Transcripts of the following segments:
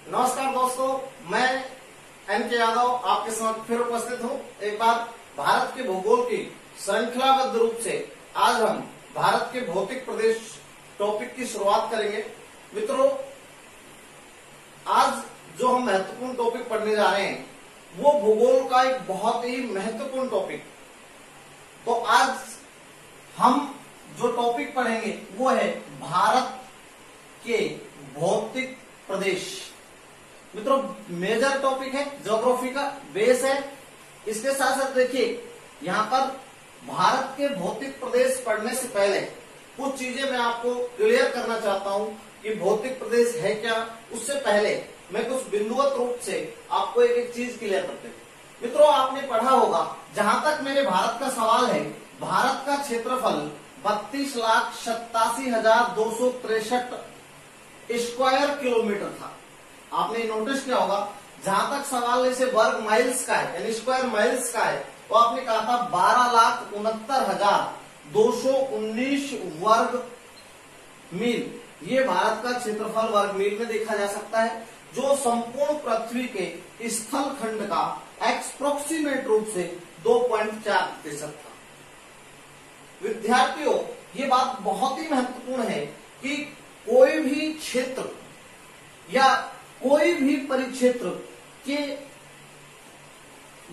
नमस्कार दोस्तों, मैं एन के यादव आपके समक्ष फिर उपस्थित हूँ। एक बार भारत के भूगोल की श्रृंखलाबद्ध रूप से आज हम भारत के भौतिक प्रदेश टॉपिक की शुरुआत करेंगे। मित्रों, आज जो हम महत्वपूर्ण टॉपिक पढ़ने जा रहे हैं वो भूगोल का एक बहुत ही महत्वपूर्ण टॉपिक। तो आज हम जो टॉपिक पढ़ेंगे वो है भारत के भौतिक प्रदेश। मित्रों, मेजर टॉपिक है, ज्योग्राफी का बेस है। इसके साथ साथ देखिए, यहाँ पर भारत के भौतिक प्रदेश पढ़ने से पहले कुछ चीजें मैं आपको क्लियर करना चाहता हूँ कि भौतिक प्रदेश है क्या। उससे पहले मैं कुछ बिंदुवत रूप से आपको एक एक चीज क्लियर करते हैं। मित्रों, आपने पढ़ा होगा, जहां तक मेरे भारत का सवाल है, भारत का क्षेत्रफल 32,87,263 स्क्वायर किलोमीटर था। आपने नोटिस किया होगा, जहां तक सवाल ऐसे वर्ग माइल्स का है यानी स्क्वायर माइल्स का है, तो आपने कहा था 12,69,219 वर्ग मील। ये भारत का क्षेत्रफल वर्ग मील में देखा जा सकता है, जो संपूर्ण पृथ्वी के स्थल खंड का एक्सप्रोक्सीमेट रूप से 2.4% था। विद्यार्थियों, ये बात बहुत ही महत्वपूर्ण है कि कोई भी क्षेत्र या कोई भी परिक्षेत्र के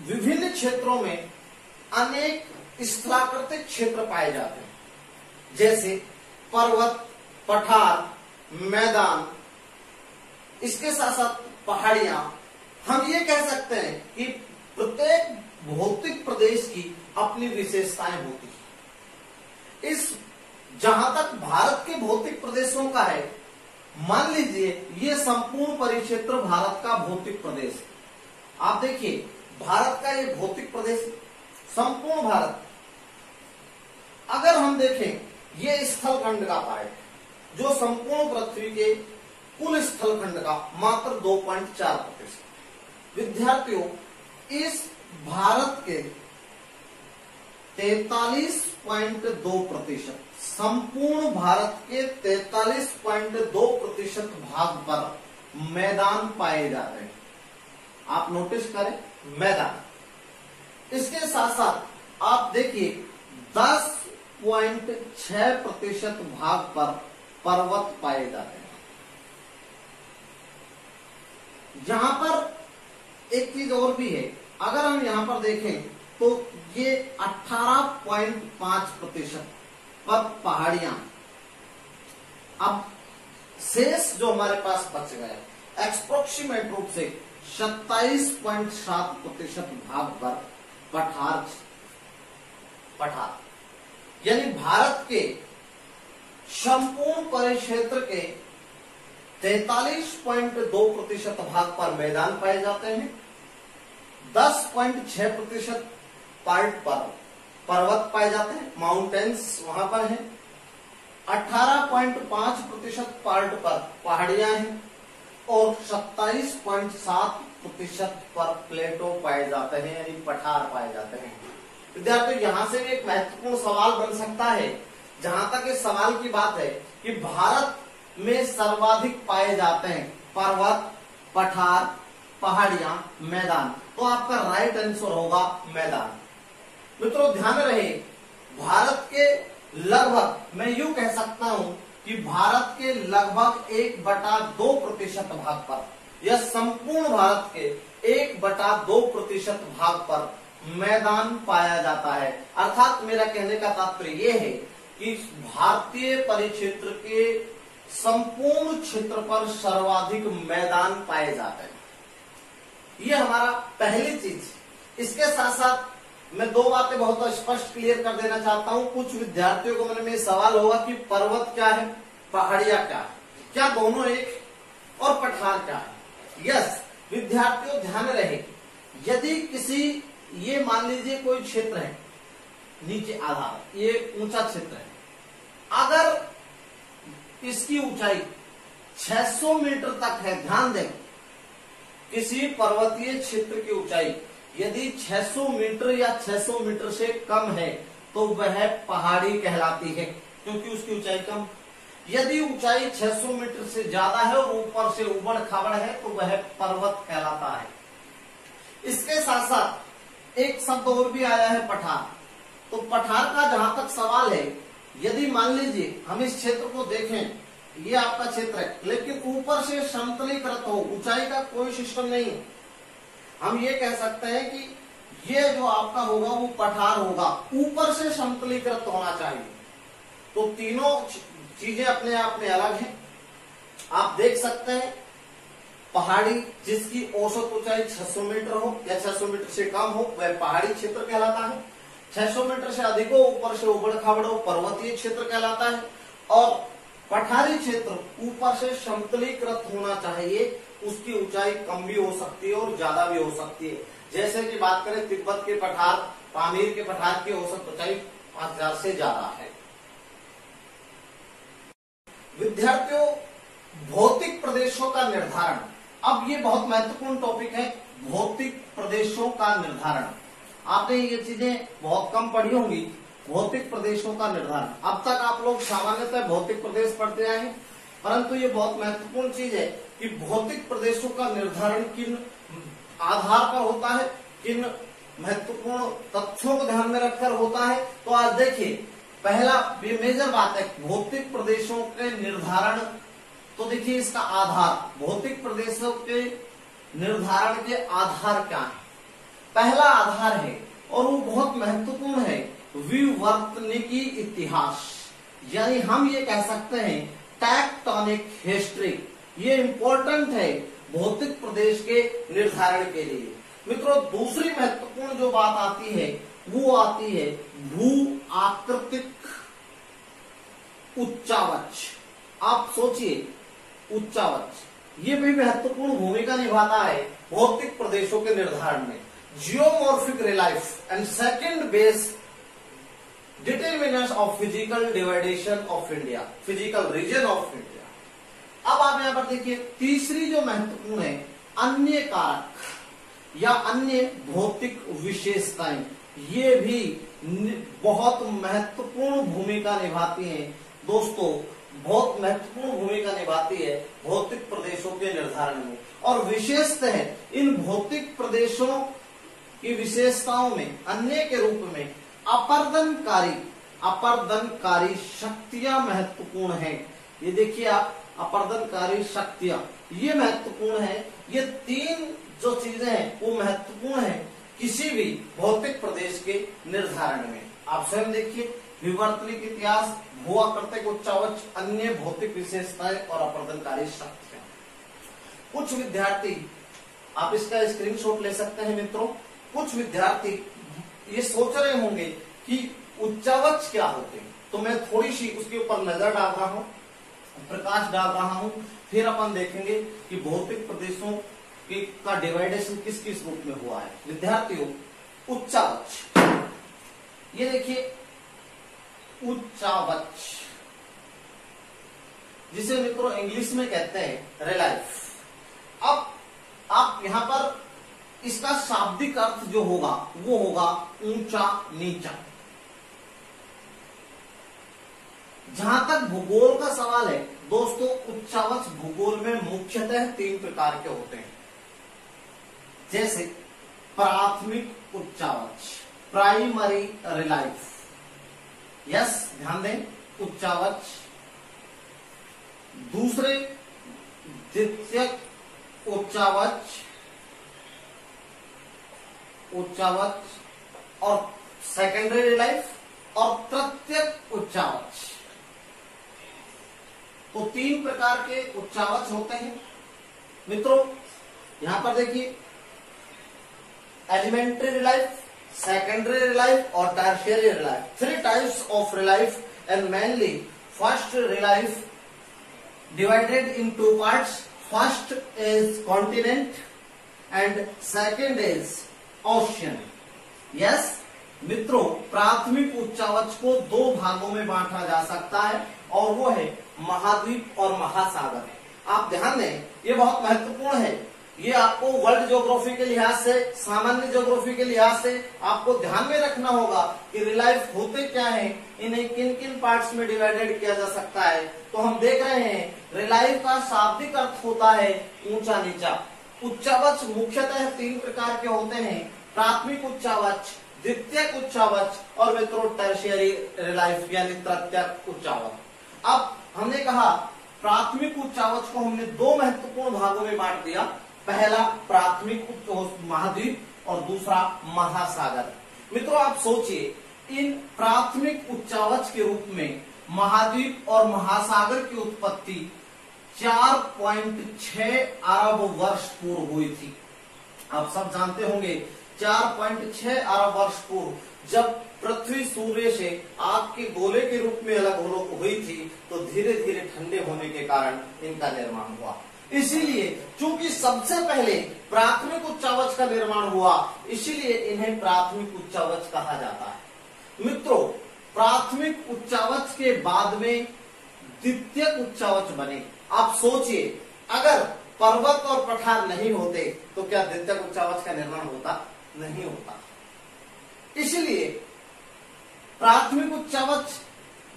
विभिन्न क्षेत्रों में अनेक स्थलाकृतिक क्षेत्र पाए जाते हैं, जैसे पर्वत, पठार, मैदान, इसके साथ साथ पहाड़ियां। हम ये कह सकते हैं कि प्रत्येक भौतिक प्रदेश की अपनी विशेषताएं होती हैं। जहां तक भारत के भौतिक प्रदेशों का है, मान लीजिए ये संपूर्ण परिक्षेत्र भारत का भौतिक प्रदेश है। आप देखिए, भारत का ये भौतिक प्रदेश, संपूर्ण भारत, अगर हम देखें, ये स्थलखंड का पार्ट, जो संपूर्ण पृथ्वी के कुल स्थलखंड का मात्र 2.4%। विद्यार्थियों, इस भारत के 43.2%, संपूर्ण भारत के 43.2% भाग पर मैदान पाए जाते हैं। आप नोटिस करें, मैदान। इसके साथ साथ आप देखिए, 10.6% भाग पर पर्वत पाए जाते हैं। यहां पर एक चीज और भी है, अगर हम यहां पर देखें तो ये 18.5% पर पहाड़ियां। अब शेष जो हमारे पास बच गया, एक्सप्रोक्सीमेट रूप से 27.7% भाग पर पठार, यानी भारत के संपूर्ण परिक्षेत्र के 43.2% भाग पर मैदान पाए जाते हैं। 10.6% पार्ट पर पर्वत पाए जाते हैं, माउंटेन्स वहां पर हैं। 18.5% पार्ट पर पहाड़ियां हैं और 27.7% पर प्लेटो पाए जाते हैं, यानी पठार पाए जाते हैं। विद्यार्थियों, यहां से एक महत्वपूर्ण सवाल बन सकता है, जहां तक इस सवाल की बात है कि भारत में सर्वाधिक पाए जाते हैं पर्वत, पठार, पहाड़ियां, मैदान, तो आपका राइट आंसर होगा मैदान। मित्रों, ध्यान रहे, भारत के लगभग, मैं यूं कह सकता हूं कि भारत के लगभग 1/2% भाग पर, या संपूर्ण भारत के 1/2% भाग पर मैदान पाया जाता है। अर्थात मेरा कहने का तात्पर्य यह है कि भारतीय परिक्षेत्र के संपूर्ण क्षेत्र पर सर्वाधिक मैदान पाए जाते हैं। ये हमारा पहली चीज। इसके साथ साथ मैं दो बातें बहुत स्पष्ट क्लियर कर देना चाहता हूं। कुछ विद्यार्थियों को मन में सवाल होगा कि पर्वत क्या है, पहाड़ियां क्या है, क्या दोनों एक, और पठार क्या है। यस विद्यार्थियों, ध्यान रहे, यदि किसी, ये मान लीजिए कोई क्षेत्र है, नीचे आधार, ये ऊंचा क्षेत्र है, अगर इसकी ऊंचाई 600 मीटर तक है, ध्यान दें, किसी पर्वतीय क्षेत्र की ऊंचाई यदि 600 मीटर या 600 मीटर से कम है तो वह पहाड़ी कहलाती है, क्योंकि उसकी ऊंचाई कम। यदि ऊंचाई 600 मीटर से ज्यादा है और ऊपर से उबड़ खाबड़ है तो वह पर्वत कहलाता है। इसके साथ साथ एक शब्द और भी आया है पठार। तो पठार का जहां तक सवाल है, यदि मान लीजिए हम इस क्षेत्र को देखें, ये आपका क्षेत्र है लेकिन ऊपर से समतलीकृत हो, ऊंचाई का कोई सिस्टम नहीं है, हम ये कह सकते हैं कि ये जो आपका होगा वो पठार होगा, ऊपर से समतलीकृत होना चाहिए। तो तीनों चीजें अपने आप में अलग हैं। आप देख सकते हैं पहाड़ी जिसकी औसत ऊंचाई 600 मीटर हो या 600 मीटर से कम हो वह पहाड़ी क्षेत्र कहलाता है। 600 मीटर से अधिक हो, ऊपर से उबड़ खाबड़ हो, पर्वतीय क्षेत्र कहलाता है। और पठारी क्षेत्र ऊपर से समतलीकृत होना चाहिए, उसकी ऊंचाई कम भी हो सकती है और ज्यादा भी हो सकती है। जैसे कि बात करें तिब्बत के पठार, पामीर के पठार की औसत ऊंचाई 5000 से ज्यादा है। विद्यार्थियों, भौतिक प्रदेशों का निर्धारण, अब ये बहुत महत्वपूर्ण टॉपिक है, भौतिक प्रदेशों का निर्धारण। आपने ये चीजें बहुत कम पढ़ी होंगी, भौतिक प्रदेशों का निर्धारण। अब तक आप लोग सामान्यतः भौतिक प्रदेश पढ़ते आए हैं, परंतु ये बहुत महत्वपूर्ण चीज है कि भौतिक प्रदेशों का निर्धारण किन आधार पर होता है, किन महत्वपूर्ण तथ्यों को ध्यान में रखकर होता है। तो आज देखिए, पहला मेजर बात है भौतिक प्रदेशों के निर्धारण। तो देखिए इसका आधार, भौतिक प्रदेशों के निर्धारण के आधार क्या है। पहला आधार है और वो बहुत महत्वपूर्ण है, विवर्तनिकी इतिहास, यानी हम ये कह सकते हैं टेक्टोनिक हिस्ट्री। ये इंपॉर्टेंट है भौतिक प्रदेश के निर्धारण के लिए। मित्रों, दूसरी महत्वपूर्ण जो बात आती है वो आती है भू आकृतिक उच्चावच। आप सोचिए, उच्चावच ये भी महत्वपूर्ण भूमिका निभाता है भौतिक प्रदेशों के निर्धारण में। Geomorphic relief and second base determinants of physical division of India, physical region of India. अब आप यहां पर देखिए, तीसरी जो महत्वपूर्ण है अन्य कारक या अन्य भौतिक विशेषताएं, ये भी बहुत महत्वपूर्ण भूमिका निभाती हैं। दोस्तों, बहुत महत्वपूर्ण भूमिका निभाती है भौतिक प्रदेशों के निर्धारण में। और विशेषतः इन भौतिक प्रदेशों की विशेषताओं में अन्य के रूप में अपर्दनकारी शक्तियां महत्वपूर्ण हैं। ये देखिए आप, अपर्दनकारी शक्तियां ये महत्वपूर्ण है। ये तीन जो चीजें हैं वो महत्वपूर्ण है किसी भी भौतिक प्रदेश के निर्धारण में। आप स्वयं देखिए, विवर्तनिक इतिहास, भूआकृतिक उच्चावच, अन्य भौतिक विशेषताएं और अपर्दनकारी शक्तियां। कुछ विद्यार्थी, आप इसका स्क्रीनशॉट ले सकते हैं मित्रों, कुछ विद्यार्थी ये सोच रहे होंगे कि उच्चावच क्या होते हैं। तो मैं थोड़ी सी उसके ऊपर नजर डाल रहा हूं, प्रकाश डाल रहा हूं, फिर अपन देखेंगे कि भौतिक प्रदेशों का डिवाइडेशन किस किस रूप में हुआ है। विद्यार्थियों, उच्चावच, ये देखिए उच्चावच, जिसे मित्रों इंग्लिश में कहते हैं रिलाइफ। अब आप यहां पर इसका शाब्दिक अर्थ जो होगा वो होगा ऊंचा नीचा। जहां तक भूगोल का सवाल है दोस्तों, उच्चावच भूगोल में मुख्यतः 3 प्रकार के होते हैं। जैसे प्राथमिक उच्चावच, प्राइमरी रिलाइफ, यस ध्यान दें, उच्चावच। दूसरे द्वितीयक उच्चावच और सेकेंडरी रिलाइफ और तृतीयक उच्चावच। तो 3 प्रकार के उच्चावच होते हैं मित्रों। यहां पर देखिए, एलिमेंट्री रिलाइफ, सेकेंडरी रिलाइफ और tertiary relief. 3 types of relief and mainly first relief divided in 2 parts. First is continent and second is ocean. Yes, मित्रों, प्राथमिक उच्चावच को 2 भागों में बांटा जा सकता है और वो है महाद्वीप और महासागर। आप ध्यान दें, ये बहुत महत्वपूर्ण है। ये आपको वर्ल्ड ज्योग्राफी के लिहाज से, सामान्य ज्योग्राफी के लिहाज से आपको ध्यान में रखना होगा कि रिलाइफ होते क्या है इन्हें किन किन पार्ट्स में डिवाइडेड किया जा सकता है, तो हम देख रहे हैं रिलाइव का शाब्दिक अर्थ होता है ऊंचा नीचा। उच्चावच मुख्यतः 3 प्रकार के होते हैं, प्राथमिक उच्चावच, द्वितीयक उच्चावच और मित्रों टर्शियरी रिलाइव यानी तृतीयक उच्चावच। अब हमने कहा प्राथमिक उच्चावच को हमने 2 महत्वपूर्ण भागों में बांट दिया, पहला प्राथमिक महाद्वीप और दूसरा महासागर। मित्रों आप सोचिए, इन प्राथमिक उच्चावच के रूप में महाद्वीप और महासागर की उत्पत्ति 4.6 अरब वर्ष पूर्व हुई थी। आप सब जानते होंगे 4.6 अरब वर्ष पूर्व जब पृथ्वी सूर्य से आग के गोले के रूप में अलग हुई थी, तो धीरे धीरे ठंडे होने के कारण इनका निर्माण हुआ। इसीलिए चूंकि सबसे पहले प्राथमिक उच्चावच का निर्माण हुआ, इसीलिए इन्हें प्राथमिक उच्चावच कहा जाता है। मित्रों प्राथमिक उच्चावच के बाद में द्वितीयक उच्चावच बने। आप सोचिए, अगर पर्वत और पठार नहीं होते तो क्या द्वितीयक उच्चावच का निर्माण होता? नहीं होता। इसलिए प्राथमिक उच्चावच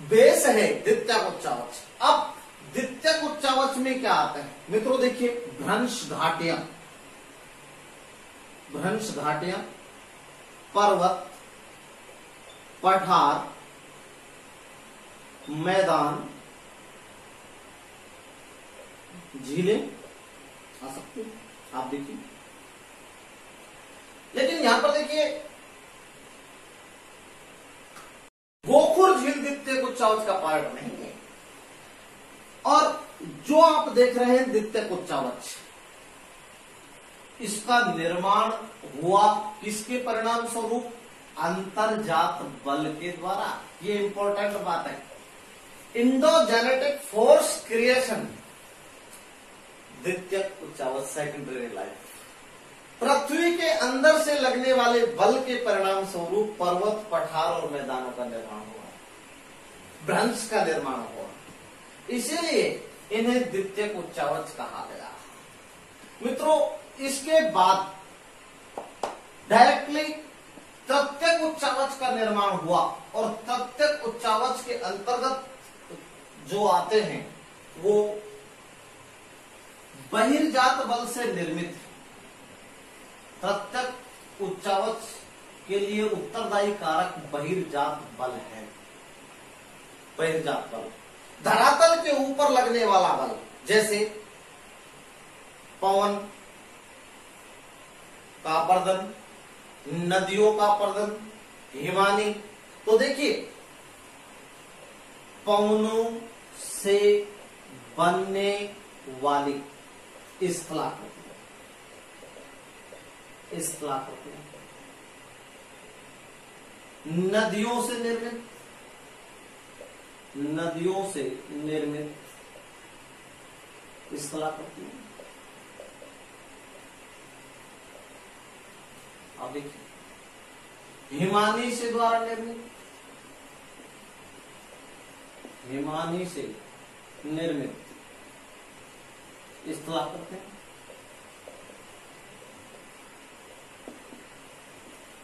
बेस है द्वितीयक उच्चावच। अब द्वितीयक उच्चावच में क्या आता है मित्रों, देखिए भ्रंश घाटियां, पर्वत, पठार, मैदान, झीलें आ सकती हैं, आप देखिए। लेकिन यहां पर देखिए गोखुर झील द्वितीयक उच्चावच का पार्ट नहीं है। और जो आप देख रहे हैं द्वितीयक उच्चावच, इसका निर्माण हुआ किसके परिणाम स्वरूप? अंतरजात बल के द्वारा। ये इंपॉर्टेंट बात है। इंडोजेनेटिक फोर्स क्रिएशन, द्वितीयक उच्चावच सेकेंडरी लाइफ। पृथ्वी के अंदर से लगने वाले बल के परिणाम स्वरूप पर्वत, पठार और मैदानों का निर्माण हुआ, भ्रंश का निर्माण हुआ। इसीलिए इन्हें द्वितीयक उच्चावच कहा गया। मित्रों इसके बाद डायरेक्टली तृतीयक उच्चावच का निर्माण हुआ, और तृतीयक उच्चावच के अंतर्गत जो आते हैं वो बहिर्जात बल से निर्मित है। तृतीयक उच्चावच के लिए उत्तरदायी कारक बहिर्जात बल है। बहिर्जात बल धरातल के ऊपर लगने वाला बल, जैसे पवन का अपर्दन, नदियों का अपर्दन, हिमानी। तो देखिए पवनों से बनने वाली स्थलाकृतियां, नदियों से निर्मित स्थलाकृतियां। आप देखिए हिमानी से द्वारा निर्मित, स्थलाकृतियां।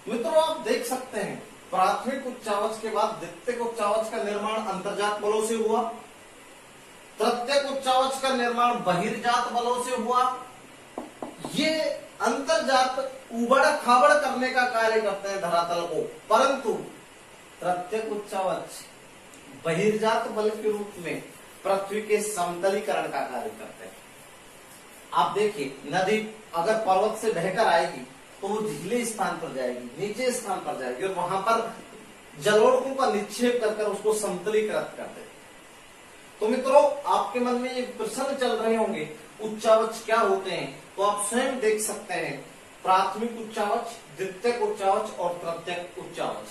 मित्रों आप देख सकते हैं प्राथमिक उच्चावच के बाद द्वितीयक उच्चावच का निर्माण अंतर्जात बलों से हुआ, तृतीयक उच्चावच का निर्माण बहिर्जात बलों से हुआ। ये अंतर्जात उबड़ खाबड़ करने का कार्य करते हैं धरातल को, परंतु तृतीयक उच्चावच बहिर्जात बल के रूप में पृथ्वी के समतलीकरण का कार्य करते हैं। आप देखिए नदी अगर पर्वत से बहकर आएगी तो वो झीले स्थान पर जाएगी, नीचे स्थान पर जाएगी, और वहां पर जलोढ़ों का निक्षेप कर उसको समतलीकृत कर देगी। तो मित्रों आपके मन में ये प्रश्न चल रहे होंगे उच्चावच क्या होते हैं, तो आप स्वयं देख सकते हैं प्राथमिक उच्चावच, द्वितीयक उच्चावच और तृतीयक उच्चावच।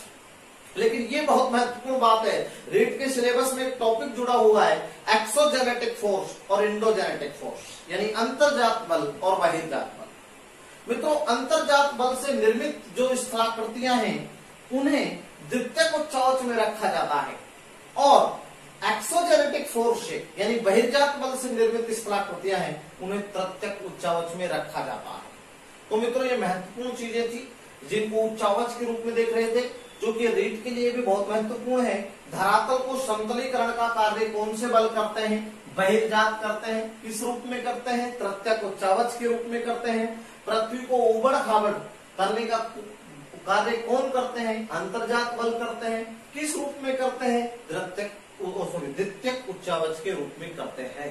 लेकिन ये बहुत महत्वपूर्ण बात है, रीट के सिलेबस में एक टॉपिक जुड़ा हुआ है एक्सोजेनेटिक फोर्स और इंडोजेनेटिक फोर्स, यानी अंतर्जात बल और बहिर्जात बल। मित्रों अंतर्जात बल से निर्मित जो स्थलाकृतियां हैं उन्हें द्वितीयक उच्चावच में रखा जाता है, और एक्सोजेनेटिक फोर्स से यानी बहिर्जात बल से निर्मित स्थलाकृतियां हैं उन्हें तृतीयक उच्चावच में रखा जाता है। तो मित्रों ये महत्वपूर्ण चीजें थी जिनको उच्चावच के रूप में देख रहे थे। जो कि रीट के लिए भी बहुत महत्वपूर्ण है। धरातल को समतलीकरण का कार्य कौन से बल करते हैं? बहिर्जात करते हैं। किस रूप में करते हैं? तृतीयक उच्चावच के रूप में करते हैं। पृथ्वी को उबड़ खाबड़ करने का कार्य कौन करते हैं? अंतर्जात बल करते हैं। किस रूप में करते हैं? द्वितीयक उच्चावच के रूप में करते हैं।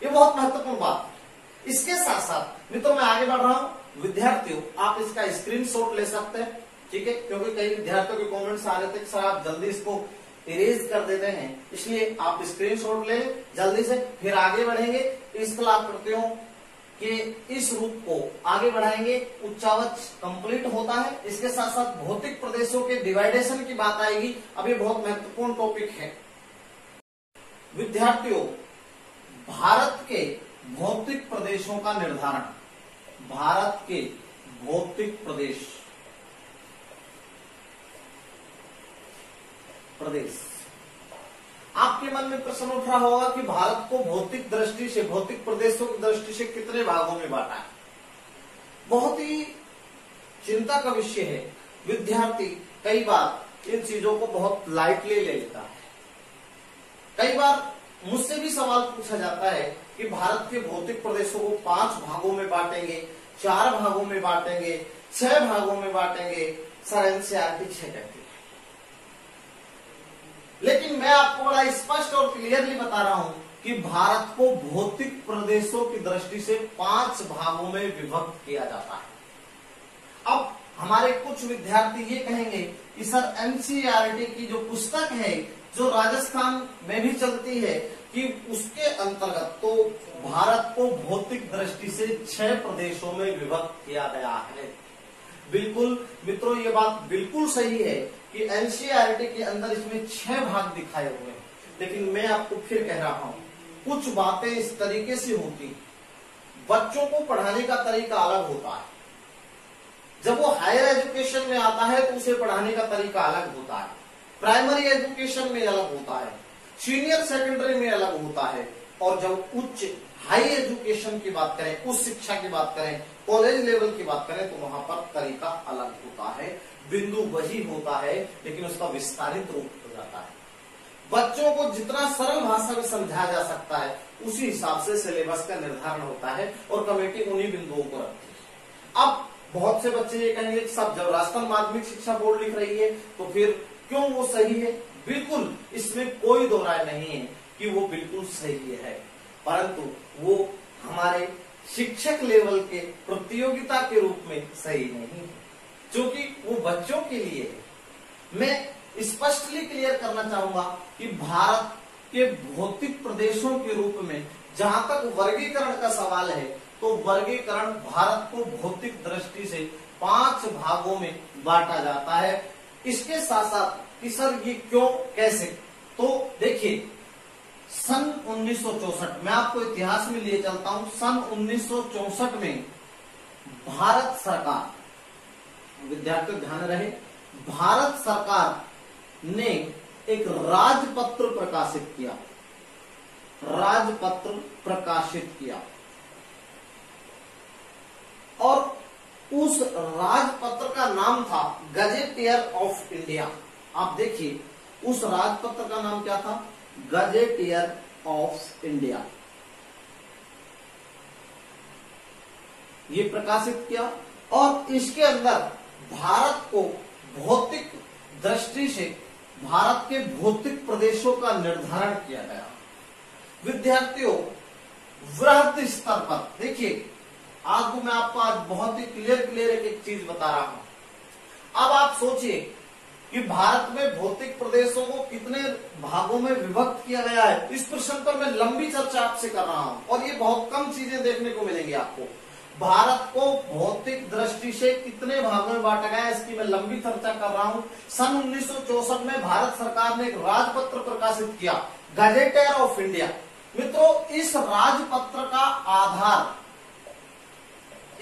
ये बहुत महत्वपूर्ण बात है। इसके साथ साथ मित्रों मैं आगे बढ़ रहा हूं। विद्यार्थियों आप इसका स्क्रीनशॉट ले सकते हैं, ठीक है, क्योंकि कई विद्यार्थियों के कमेंट्स आ रहे थे कि सर आप जल्दी इसको इरेज कर देते हैं, इसलिए आप स्क्रीनशॉट ले लें जल्दी से, फिर आगे बढ़ेंगे। इस कलाकृतियों के इस रूप को आगे बढ़ाएंगे। उच्चावच कंप्लीट होता है। इसके साथ साथ भौतिक प्रदेशों के डिवाइडेशन की बात आएगी। अब ये बहुत महत्वपूर्ण टॉपिक है। विद्यार्थियों भारत के भौतिक प्रदेशों का निर्धारण, भारत के भौतिक प्रदेश आपके मन में प्रश्न उठ रहा होगा कि भारत को भौतिक दृष्टि से, भौतिक प्रदेशों की दृष्टि से कितने भागों में बांटा है? बहुत ही चिंता का विषय है। विद्यार्थी कई बार इन चीजों को बहुत लाइटली ले लेता है। कई बार मुझसे भी सवाल पूछा जाता है कि भारत के भौतिक प्रदेशों को 5 भागों में बांटेंगे, 4 भागों में बांटेंगे, 6 भागों में बांटेंगे, सर एनसीईआरटी 6 कहती है। लेकिन मैं आपको बड़ा स्पष्ट और क्लियरली बता रहा हूं कि भारत को भौतिक प्रदेशों की दृष्टि से 5 भागों में विभक्त किया जाता है। अब हमारे कुछ विद्यार्थी ये कहेंगे कि सर एनसीईआरटी की जो पुस्तक है, जो राजस्थान में भी चलती है, कि उसके अंतर्गत तो भारत को भौतिक दृष्टि से 6 प्रदेशों में विभक्त किया गया है। बिल्कुल मित्रों ये बात बिल्कुल सही है कि एनसीईआरटी के अंदर इसमें 6 भाग दिखाए हुए हैं। लेकिन मैं आपको फिर कह रहा हूं, कुछ बातें इस तरीके से होती हैं। बच्चों को पढ़ाने का तरीका अलग होता है। जब वो हायर एजुकेशन में आता है तो उसे पढ़ाने का तरीका अलग होता है। प्राइमरी एजुकेशन में अलग होता है, सीनियर सेकेंडरी में अलग होता है, और जब उच्च हाई एजुकेशन की बात करें, उच्च शिक्षा की बात करें, कॉलेज लेवल की बात करें, तो वहां पर तरीका अलग होता है। बिंदु वही होता है लेकिन उसका विस्तारित रूप हो जाता है। बच्चों को जितना सरल भाषा में समझाया जा सकता है उसी हिसाब से सिलेबस का निर्धारण होता है और कमेटी उन्हीं बिंदुओं को रखती है। अब बहुत से बच्चे ये कहेंगे कि सब जब राजस्थान माध्यमिक शिक्षा बोर्ड लिख रही है तो फिर क्यों वो सही है? बिल्कुल इसमें कोई दो राय नहीं है कि वो बिल्कुल सही है, परंतु वो हमारे शिक्षक लेवल के प्रतियोगिता के रूप में सही नहीं है, क्योंकि वो बच्चों के लिए है। मैं स्पष्टली क्लियर करना चाहूंगा कि भारत के भौतिक प्रदेशों के रूप में जहां तक वर्गीकरण का सवाल है, तो वर्गीकरण भारत को भौतिक दृष्टि से 5 भागों में बांटा जाता है। इसके साथ साथ कि सर ये क्यों, कैसे, तो देखिए सन 1964 मैं आपको इतिहास में लिए चलता हूं। सन 1964 में भारत सरकार, विद्यार्थियों ध्यान रहे, भारत सरकार ने एक राजपत्र प्रकाशित किया, राजपत्र प्रकाशित किया, और उस राजपत्र का नाम था गजेटियर ऑफ इंडिया। आप देखिए उस राजपत्र का नाम क्या था? Gazetteer of India. ये प्रकाशित किया और इसके अंदर भारत को भौतिक दृष्टि से भारत के भौतिक प्रदेशों का निर्धारण किया गया। विद्यार्थियों वृहद स्तर पर देखिए, आज मैं आपको आज बहुत ही क्लियर एक चीज बता रहा हूं। अब आप सोचिए कि भारत में भौतिक प्रदेशों को कितने भागों में विभक्त किया गया है। इस प्रश्न पर मैं लंबी चर्चा आपसे कर रहा हूं और ये बहुत कम चीजें देखने को मिलेंगी आपको। भारत को भौतिक दृष्टि से कितने भागों में बांटा गया इसकी मैं लंबी चर्चा कर रहा हूं। सन 1964 में भारत सरकार ने एक राजपत्र प्रकाशित किया, गजेटियर ऑफ इंडिया। मित्रों इस राजपत्र का आधार,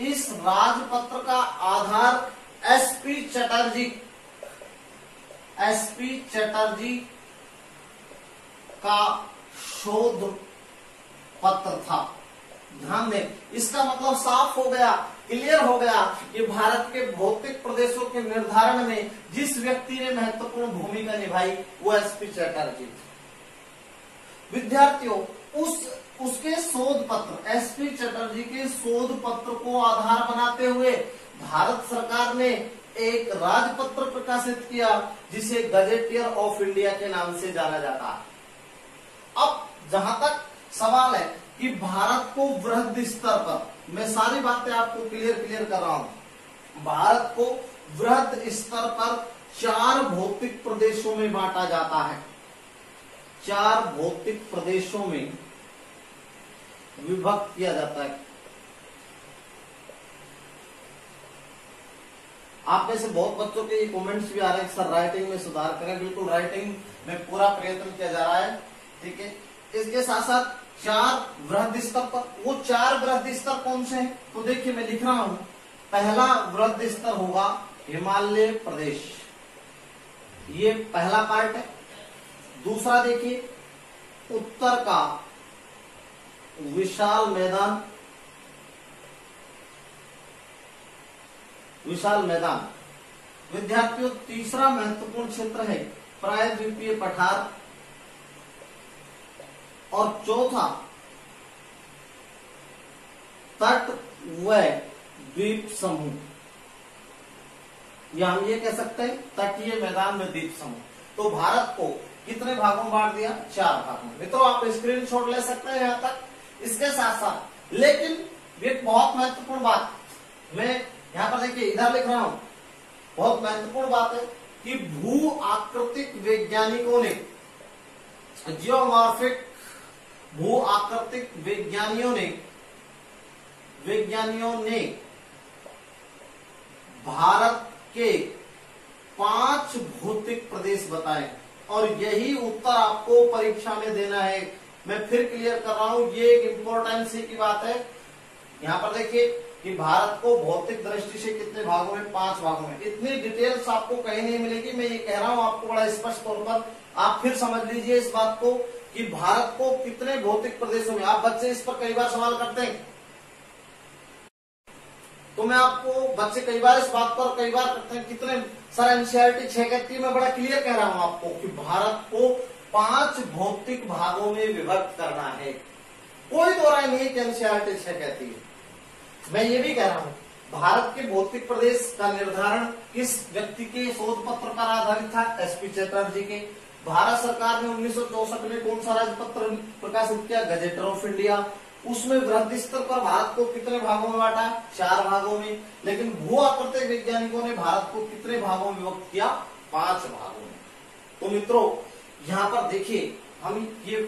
इस राजपत्र का आधार एसपी चटर्जी का शोध पत्र था। ध्यान दें, इसका मतलब साफ हो गया, क्लियर हो गया कि भारत के भौतिक प्रदेशों के निर्धारण में जिस व्यक्ति ने महत्वपूर्ण भूमिका निभाई वो एसपी चटर्जी। विद्यार्थियों, उसके शोध पत्र, एसपी चटर्जी के शोध पत्र को आधार बनाते हुए भारत सरकार ने एक राजपत्र प्रकाशित किया जिसे गजेटियर ऑफ इंडिया के नाम से जाना जाता है। अब जहां तक सवाल है कि भारत को वृहद स्तर पर, मैं सारी बातें आपको क्लियर कर रहा हूं, भारत को वृहद स्तर पर 4 भौतिक प्रदेशों में बांटा जाता है, 4 भौतिक प्रदेशों में विभक्त किया जाता है। आप में से बहुत बच्चों के कमेंट्स भी आ रहे हैं सर राइटिंग में सुधार करें। बिल्कुल, राइटिंग में पूरा प्रयत्न किया जा रहा है, ठीक है। इसके साथ साथ 4 वृहद स्तर पर, वो 4 वृहद स्तर कौन से हैं? तो देखिए मैं लिख रहा हूं, पहला वृहद स्तर होगा हिमालय प्रदेश, ये पहला पार्ट है। दूसरा देखिए उत्तर का विशाल मैदान, विशाल मैदान। विद्यार्थियों, तीसरा महत्वपूर्ण क्षेत्र है प्रायद्वीपीय पठार, और चौथा तट व द्वीप समूह, या हम ये कह सकते हैं तटीय मैदान में द्वीप समूह। तो भारत को कितने भागों में बांट दिया? 4 भागों में। मित्रों, आप स्क्रीनशॉट ले सकते हैं यहां तक। इसके साथ साथ लेकिन एक बहुत महत्वपूर्ण बात, मैं यहां पर देखिए इधर लिख रहा हूं, बहुत महत्वपूर्ण बात है कि भू आकृतिक वैज्ञानिकों ने, जियोमॉर्फिक भू आकृतिक वैज्ञानिकों ने भारत के 5 भौतिक प्रदेश बताए, और यही उत्तर आपको परीक्षा में देना है। मैं फिर क्लियर कर रहा हूं, ये एक इंपॉर्टेंस की बात है। यहां पर देखिए कि भारत को भौतिक दृष्टि से कितने भागों में? 5 भागों में। इतनी डिटेल्स आपको कहीं नहीं मिलेगी, मैं ये कह रहा हूं आपको बड़ा स्पष्ट तौर पर। आप फिर समझ लीजिए इस बात को कि भारत को कितने भौतिक प्रदेशों में, आप बच्चे इस पर कई बार सवाल करते हैं, तो मैं आपको, बच्चे कई बार इस बात पर कई बार करते हैं कितने, सर एनसीईआरटी 6 कहती है। मैं बड़ा क्लियर कह रहा हूं आपको कि भारत को 5 भौतिक भागों में विभक्त करना है। कोई दो राय नहीं है कि एनसीईआरटी 6 कहती है। मैं ये भी कह रहा हूं, भारत के भौतिक प्रदेश का निर्धारण किस व्यक्ति के शोध पत्र पर आधारित था? एसपी चटर्जी के। भारत सरकार ने 1964 में कौन सा राजपत्र प्रकाशित किया? गजेटर ऑफ इंडिया। उसमें वृहद स्तर पर भारत को कितने भागों में बांटा? 4 भागों में। लेकिन भू आकृतिक वैज्ञानिकों ने भारत को कितने भागों में विभक्त किया? 5 भागों में। तो मित्रों, यहाँ पर देखिए, हम ये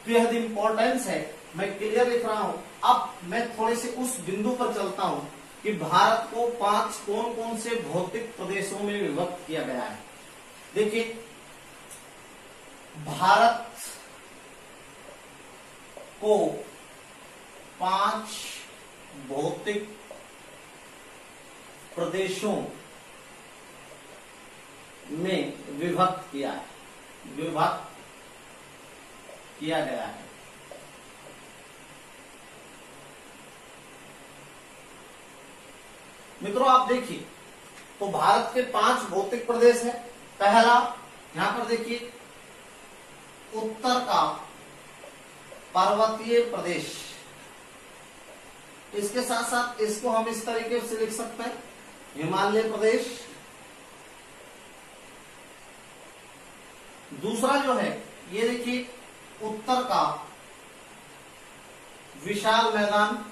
बेहद इंपॉर्टेंस है, मैं क्लियर लिख रहा हूं। अब मैं थोड़े से उस बिंदु पर चलता हूं कि भारत को 5 कौन कौन से भौतिक प्रदेशों में विभक्त किया गया है। देखिए, भारत को 5 भौतिक प्रदेशों में विभक्त किया गया है। मित्रों, आप देखिए, तो भारत के 5 भौतिक प्रदेश है। पहला, यहां पर देखिए, उत्तर का पर्वतीय प्रदेश। इसके साथ साथ इसको हम इस तरीके से लिख सकते हैं, हिमालय प्रदेश। दूसरा जो है, ये देखिए, उत्तर का विशाल मैदान।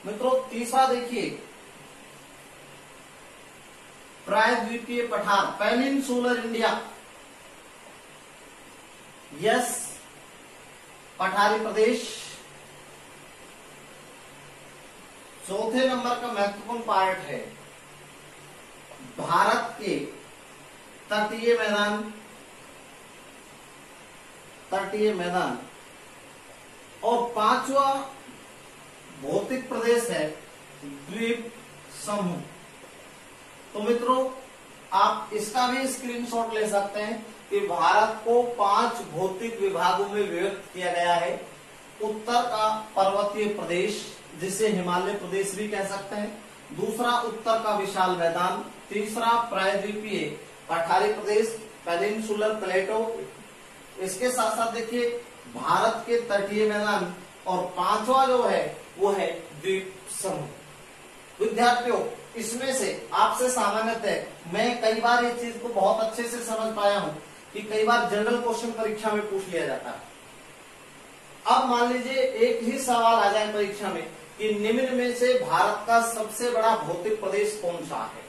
मित्रों, तीसरा देखिए, प्रायद्वीपीय पठार, पेनिनसुलर इंडिया। यस, पठारी प्रदेश। चौथे नंबर का महत्वपूर्ण पार्ट है भारत के तटीय मैदान। और 5वां भौतिक प्रदेश है द्वीप समूह। तो मित्रों, आप इसका भी स्क्रीनशॉट ले सकते हैं कि भारत को 5 भौतिक विभागों में विभक्त किया गया है। उत्तर का पर्वतीय प्रदेश, जिसे हिमालय प्रदेश भी कह सकते हैं। दूसरा, उत्तर का विशाल मैदान। तीसरा, प्रायद्वीपीय पठारी प्रदेश, पेनिनसुलर प्लेटो। इसके साथ साथ देखिए भारत के तटीय मैदान। और पांचवा जो है वो है द्वीप समूह। विद्यार्थियों, इसमें से आपसे सामान्यतः मैं कई बार ये चीज को बहुत अच्छे से समझ पाया हूं कि कई बार जनरल क्वेश्चन परीक्षा में पूछ लिया जाता है। अब मान लीजिए एक ही सवाल आ जाए परीक्षा में कि निम्न में से भारत का सबसे बड़ा भौतिक प्रदेश कौन सा है,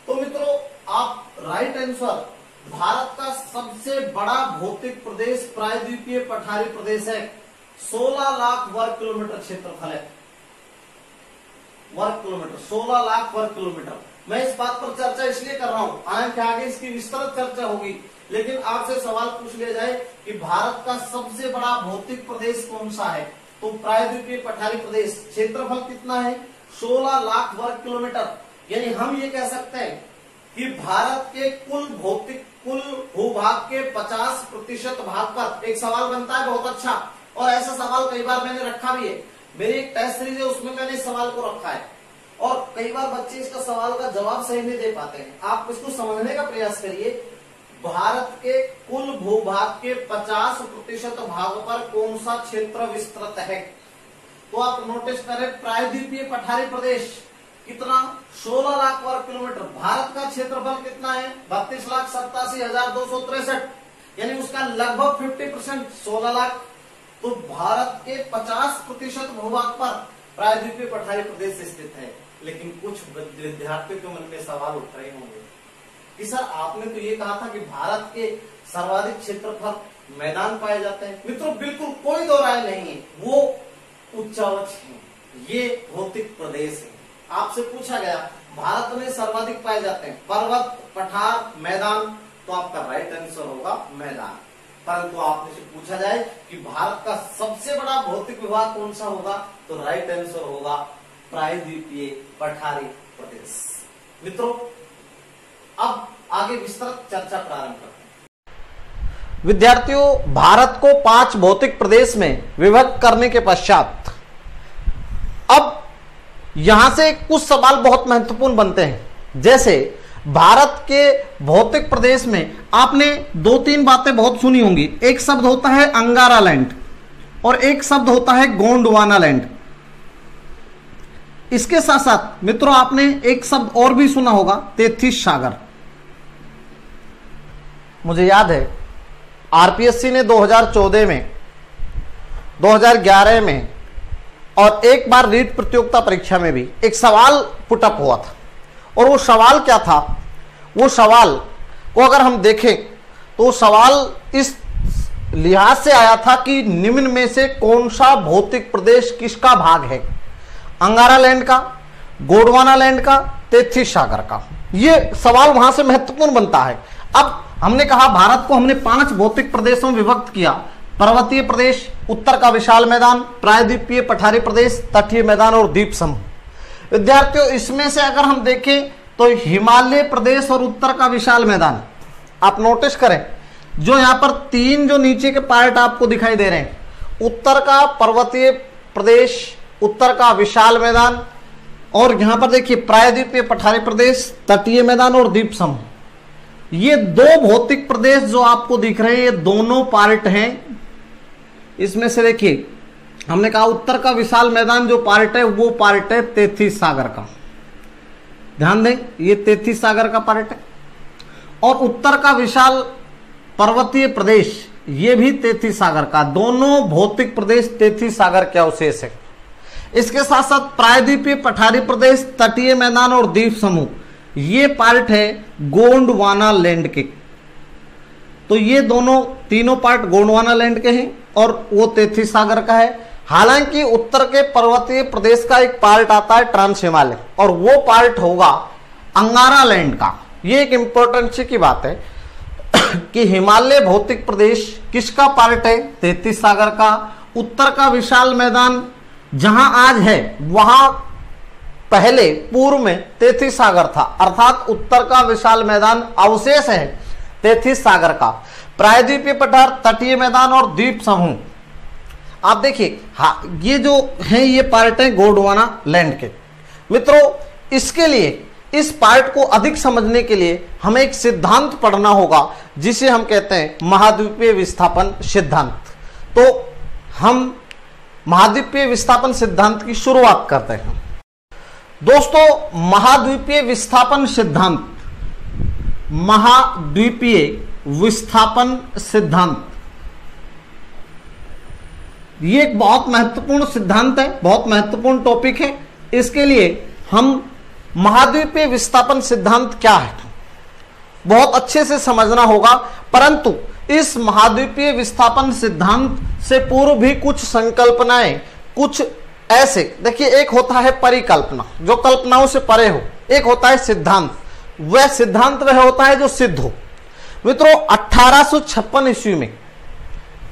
तो मित्रों आप राइट आंसर भारत का सबसे बड़ा भौतिक प्रदेश प्रायद्वीपीय पठारी प्रदेश है। 16 लाख वर्ग किलोमीटर क्षेत्रफल है। वर्ग किलोमीटर 16 लाख वर्ग किलोमीटर। मैं इस बात पर चर्चा इसलिए कर रहा हूं, हालांकि आगे इसकी विस्तृत चर्चा होगी, लेकिन आपसे सवाल पूछ लिया जाए कि भारत का सबसे बड़ा भौतिक प्रदेश कौन सा है, तो प्रायद्वीपीय पठारी प्रदेश। क्षेत्रफल कितना है? 16 लाख वर्ग किलोमीटर। यानी हम ये कह सकते हैं कि भारत के कुल भूभाग के 50% भाग पर एक सवाल बनता है बहुत अच्छा, और ऐसा सवाल कई बार मैंने रखा भी है। मेरी एक टेस्ट सीरीज है, उसमें मैंने इस सवाल को रखा है, और कई बार बच्चे इसका सवाल का जवाब सही नहीं दे पाते हैं। आप इसको समझने का प्रयास करिए। भारत के कुल भूभाग के 50% भाग पर कौन सा क्षेत्र विस्तृत है, तो आप नोटिस करें प्रायद्वीपीय पठारी प्रदेश कितना? 16 लाख वर्ग किलोमीटर। भारत का क्षेत्रफल कितना है? 32,87,263। यानी उसका लगभग 50% 16 लाख। तो भारत के 50% भूभाग पर प्रायद्वीपीय पठारी प्रदेश स्थित है। लेकिन कुछ विद्यार्थियों के मन में सवाल उठ रहे होंगे कि सर आपने तो ये कहा था कि भारत के सर्वाधिक क्षेत्रफल मैदान पाए जाते हैं। मित्रों बिल्कुल कोई दो राय नहीं है, वो उच्चावच है, ये भौतिक प्रदेश है। आपसे पूछा गया भारत में सर्वाधिक पाए जाते हैं पर्वत, पठार, मैदान, तो आपका राइट आंसर होगा मैदान। परंतु आपने से पूछा जाए कि भारत का सबसे बड़ा भौतिक विभाग कौन सा होगा, तो राइट आंसर होगा प्रायद्वीपीय पठारी प्रदेश। मित्रों अब आगे विस्तृत चर्चा प्रारंभ करते हैं। विद्यार्थियों, भारत को 5 भौतिक प्रदेश में विभक्त करने के पश्चात अब यहां से कुछ सवाल बहुत महत्वपूर्ण बनते हैं। जैसे भारत के भौतिक प्रदेश में आपने 2-3 बातें बहुत सुनी होंगी। एक शब्द होता है अंगारा लैंड और एक शब्द होता है गोंडवाना लैंड। इसके साथ साथ मित्रों आपने एक शब्द और भी सुना होगा, तेथिस सागर। मुझे याद है आरपीएससी ने 2014 में, 2011 में और एक बार रीट प्रतियोगिता परीक्षा में भी एक सवाल पुटअप हुआ था। और वो सवाल क्या था? वो सवाल को अगर हम देखें तो सवाल इस लिहाज से आया था कि निम्न में से कौन सा भौतिक प्रदेश किसका भाग है? अंगारा लैंड का, गोंडवाना लैंड का, तेथिस सागर का। ये सवाल वहां से महत्वपूर्ण बनता है। अब हमने कहा भारत को हमने 5 भौतिक प्रदेशों में विभक्त किया। पर्वतीय प्रदेश, उत्तर का विशाल मैदान, प्रायद्वीपीय पठारी प्रदेश, तटीय मैदान और द्वीप समूह। विद्यार्थियों इसमें से अगर हम देखें तो हिमालय प्रदेश और उत्तर का विशाल मैदान, आप नोटिस करें जो यहां पर 3 जो नीचे के पार्ट आपको दिखाई दे रहे हैं, उत्तर का पर्वतीय प्रदेश, उत्तर का विशाल मैदान, और यहां पर देखिए प्रायद्वीपीय पठारी प्रदेश, तटीय मैदान और द्वीप समूह। ये 2 भौतिक प्रदेश जो आपको दिख रहे हैं, ये दोनों पार्ट हैं। इसमें से देखिए हमने कहा उत्तर का विशाल मैदान जो पार्ट है वो पार्ट है तेथिस सागर का। ध्यान दें, ये तेथिस सागर का पार्ट है। और उत्तर का विशाल पर्वतीय प्रदेश ये भी तेथिस सागर का। दोनों भौतिक प्रदेश तेथिस सागर के अवशेष है। इसके साथ साथ प्रायद्वीपीय पठारी प्रदेश, तटीय मैदान और द्वीप समूह ये पार्ट है गोंडवाना लैंड के। तो ये तीनों पार्ट गोंडवाना लैंड के हैं और वो तेथिस सागर का है। हालांकि उत्तर के पर्वतीय प्रदेश का एक पार्ट आता है ट्रांस हिमालय, और वो पार्ट होगा अंगारा लैंड का। ये एक इंपॉर्टेंट की बात है कि हिमालय भौतिक प्रदेश किसका पार्ट है? तेथिस सागर का। उत्तर का विशाल मैदान जहां आज है वहां पहले पूर्व में तेथिस सागर था, अर्थात उत्तर का विशाल मैदान अवशेष है तैथिस सागर का, प्रायद्वीपीय पठार, तटीय मैदान और द्वीप समूह। आप देखिए हाँ, ये जो है ये पार्ट है गोंडवाना लैंड के। मित्रों इसके लिए, इस पार्ट को अधिक समझने के लिए हमें एक सिद्धांत पढ़ना होगा जिसे हम कहते हैं महाद्वीपीय विस्थापन सिद्धांत। तो हम महाद्वीपीय विस्थापन सिद्धांत की शुरुआत करते हैं। दोस्तों महाद्वीपीय विस्थापन सिद्धांत, महाद्वीपीय विस्थापन सिद्धांत ये एक बहुत महत्वपूर्ण सिद्धांत है, बहुत महत्वपूर्ण टॉपिक है। इसके लिए हम महाद्वीपीय विस्थापन सिद्धांत क्या है बहुत अच्छे से समझना होगा। परंतु इस महाद्वीपीय विस्थापन सिद्धांत से पूर्व भी कुछ संकल्पनाएं, कुछ ऐसे, देखिए एक होता है परिकल्पना जो कल्पनाओं से परे हो, एक होता है सिद्धांत, वह सिद्धांत वह होता है जो सिद्ध हो। मित्रों 1856 ईस्वी में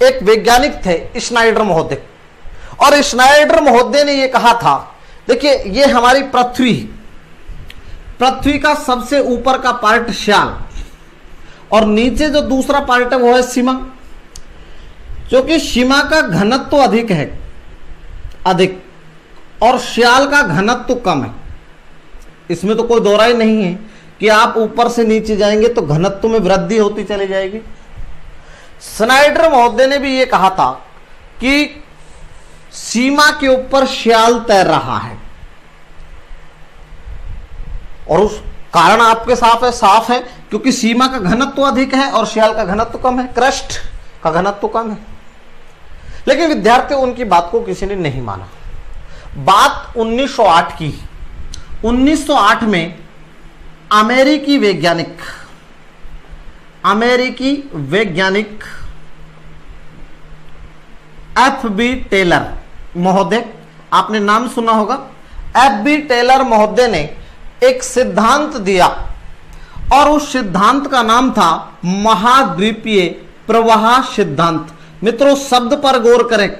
एक वैज्ञानिक थे स्नाइडर महोदय, और स्नाइडर महोदय ने यह कहा था, देखिए ये हमारी पृथ्वी का सबसे ऊपर का पार्ट श्याल और नीचे जो दूसरा पार्ट है वो है सीमा, क्योंकि सीमा का घनत्व अधिक है, अधिक, और श्याल का घनत्व कम है। इसमें तो कोई दोहराई नहीं है कि आप ऊपर से नीचे जाएंगे तो घनत्व में वृद्धि होती चली जाएगी। स्नाइडर महोदय ने भी ये कहा था कि सीमा के ऊपर श्याल तैर रहा है, और उस कारण आपके साफ है क्योंकि सीमा का घनत्व अधिक है और श्याल का घनत्व कम है, क्रस्ट का घनत्व कम है। लेकिन विद्यार्थियों उनकी बात को किसी ने नहीं माना। बात 1908 की। 1908 में अमेरिकी वैज्ञानिक F.B. टेलर महोदय, आपने नाम सुना होगा, F.B. टेलर महोदय ने एक सिद्धांत दिया और उस सिद्धांत का नाम था महाद्वीपीय प्रवाह सिद्धांत। मित्रों शब्द पर गौर करें,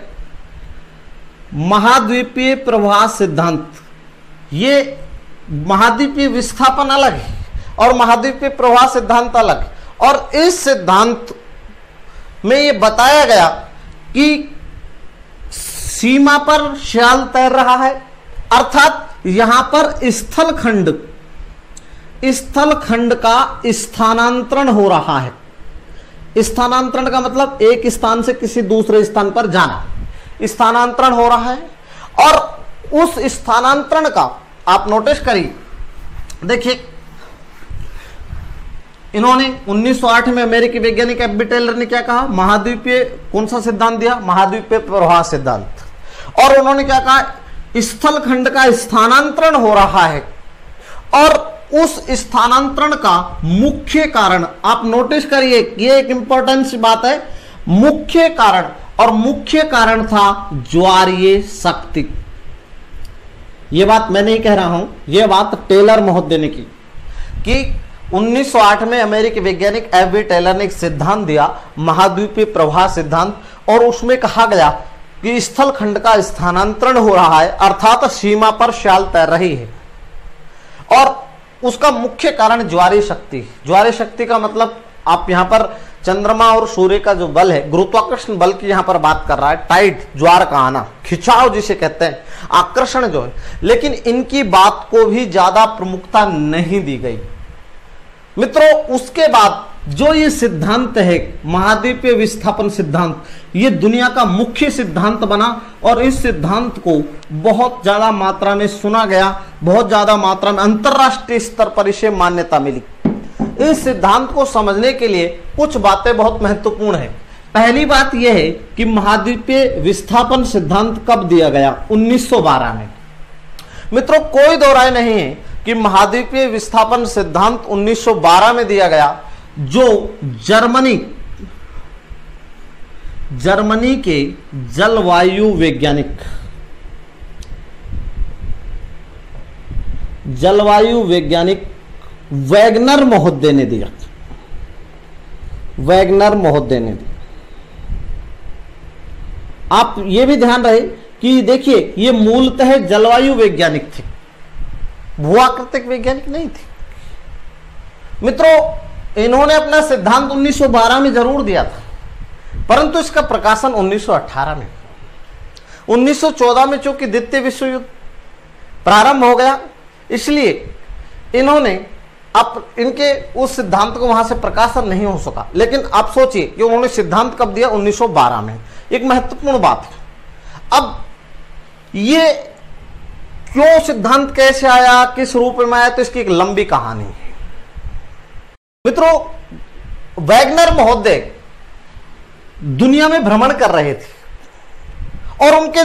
महाद्वीपीय प्रवाह सिद्धांत। ये महाद्वीपीय विस्थापन अलग है और महाद्वीपीय प्रवाह सिद्धांत अलग है। और इस सिद्धांत में ये बताया गया कि सीमा पर श्याल तैर रहा है, अर्थात यहां पर स्थल खंड का स्थानांतरण हो रहा है। स्थानांतरण का मतलब एक स्थान से किसी दूसरे स्थान पर जाना, स्थानांतरण हो रहा है। और उस स्थानांतरण का आप नोटिस करिए, देखिए इन्होंने 1908 में अमेरिकी वैज्ञानिक F.B. टेलर ने क्या कहा, महाद्वीपीय कौन सा सिद्धांत दिया, महाद्वीपीय प्रवाह सिद्धांत। और उन्होंने क्या कहा, स्थल खंड का स्थानांतरण हो रहा है, और उस स्थानांतरण का मुख्य कारण आप नोटिस करिए, ये एक इंपॉर्टेंस बात है, मुख्य कारण, और मुख्य कारण था ज्वारीय शक्ति। ये बात मैं नहीं कह रहा हूं, यह बात टेलर महोदय ने की कि 1908 में अमेरिकी वैज्ञानिक F.B. टेलर ने एक सिद्धांत दिया, महाद्वीपीय प्रवाह सिद्धांत, और उसमें कहा गया कि स्थल खंड का स्थानांतरण हो रहा है, अर्थात सीमा पर श्याल तैर रही है, और उसका मुख्य कारण ज्वारीय शक्ति। ज्वारीय शक्ति का मतलब आप यहां पर चंद्रमा और सूर्य का जो बल है, गुरुत्वाकर्षण बल की यहां पर बात कर रहा है, टाइड, ज्वार का आना, खिंचाव जिसे कहते हैं, आकर्षण जो है। लेकिन इनकी बात को भी ज्यादा प्रमुखता नहीं दी गई। मित्रों उसके बाद जो ये सिद्धांत है महाद्वीपीय विस्थापन सिद्धांत, ये दुनिया का मुख्य सिद्धांत बना, और इस सिद्धांत को बहुत ज्यादा मात्रा में सुना गया, बहुत ज्यादा मात्रा में अंतरराष्ट्रीय स्तर पर इसे मान्यता मिली। इस सिद्धांत को समझने के लिए कुछ बातें बहुत महत्वपूर्ण है। पहली बात यह है कि महाद्वीपीय विस्थापन सिद्धांत कब दिया गया, 1912 में। मित्रों कोई दो राय नहीं है कि महाद्वीपीय विस्थापन सिद्धांत 1912 में दिया गया, जो जर्मनी के जलवायु वैज्ञानिक वैगनर महोदय ने दिया। आप ये भी ध्यान रहे कि देखिए ये मूलतः जलवायु वैज्ञानिक थे, भूआकृतिक वैज्ञानिक नहीं थे। मित्रों इन्होंने अपना सिद्धांत 1912 में जरूर दिया था, परंतु इसका प्रकाशन 1918 में। 1914 में चूंकि द्वितीय विश्व युद्ध प्रारंभ हो गया, इसलिए इन्होंने अब इनके उस सिद्धांत को वहां से प्रकाशन नहीं हो सका। लेकिन आप सोचिए कि उन्होंने सिद्धांत कब दिया? 1912 में। एक महत्वपूर्ण बात है, अब ये क्यों सिद्धांत कैसे आया, किस रूप में आया, तो इसकी एक लंबी कहानी है। मित्रों, वैगनर महोदय दुनिया में भ्रमण कर रहे थे और उनके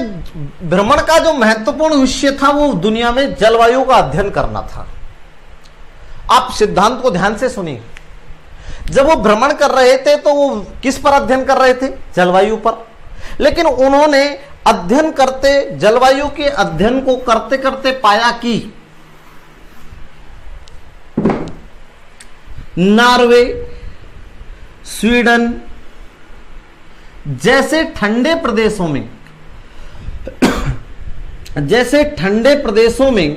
भ्रमण का जो महत्वपूर्ण विषय था वो दुनिया में जलवायु का अध्ययन करना था। आप सिद्धांत को ध्यान से सुनिए। जब वो भ्रमण कर रहे थे तो वो किस पर अध्ययन कर रहे थे? जलवायु पर। लेकिन उन्होंने अध्ययन करते, जलवायु के अध्ययन को करते करते पाया कि नॉर्वे, स्वीडन जैसे ठंडे प्रदेशों में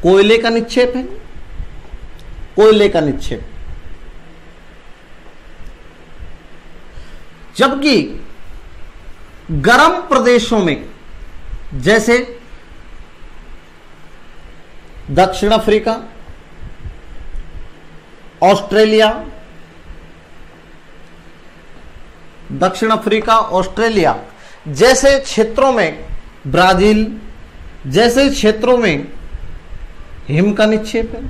कोयले का निक्षेप है, कोयले का निक्षेप, जबकि गर्म प्रदेशों में जैसे दक्षिण अफ्रीका, ऑस्ट्रेलिया जैसे क्षेत्रों में, ब्राजील जैसे क्षेत्रों में हिम का निक्षेप है।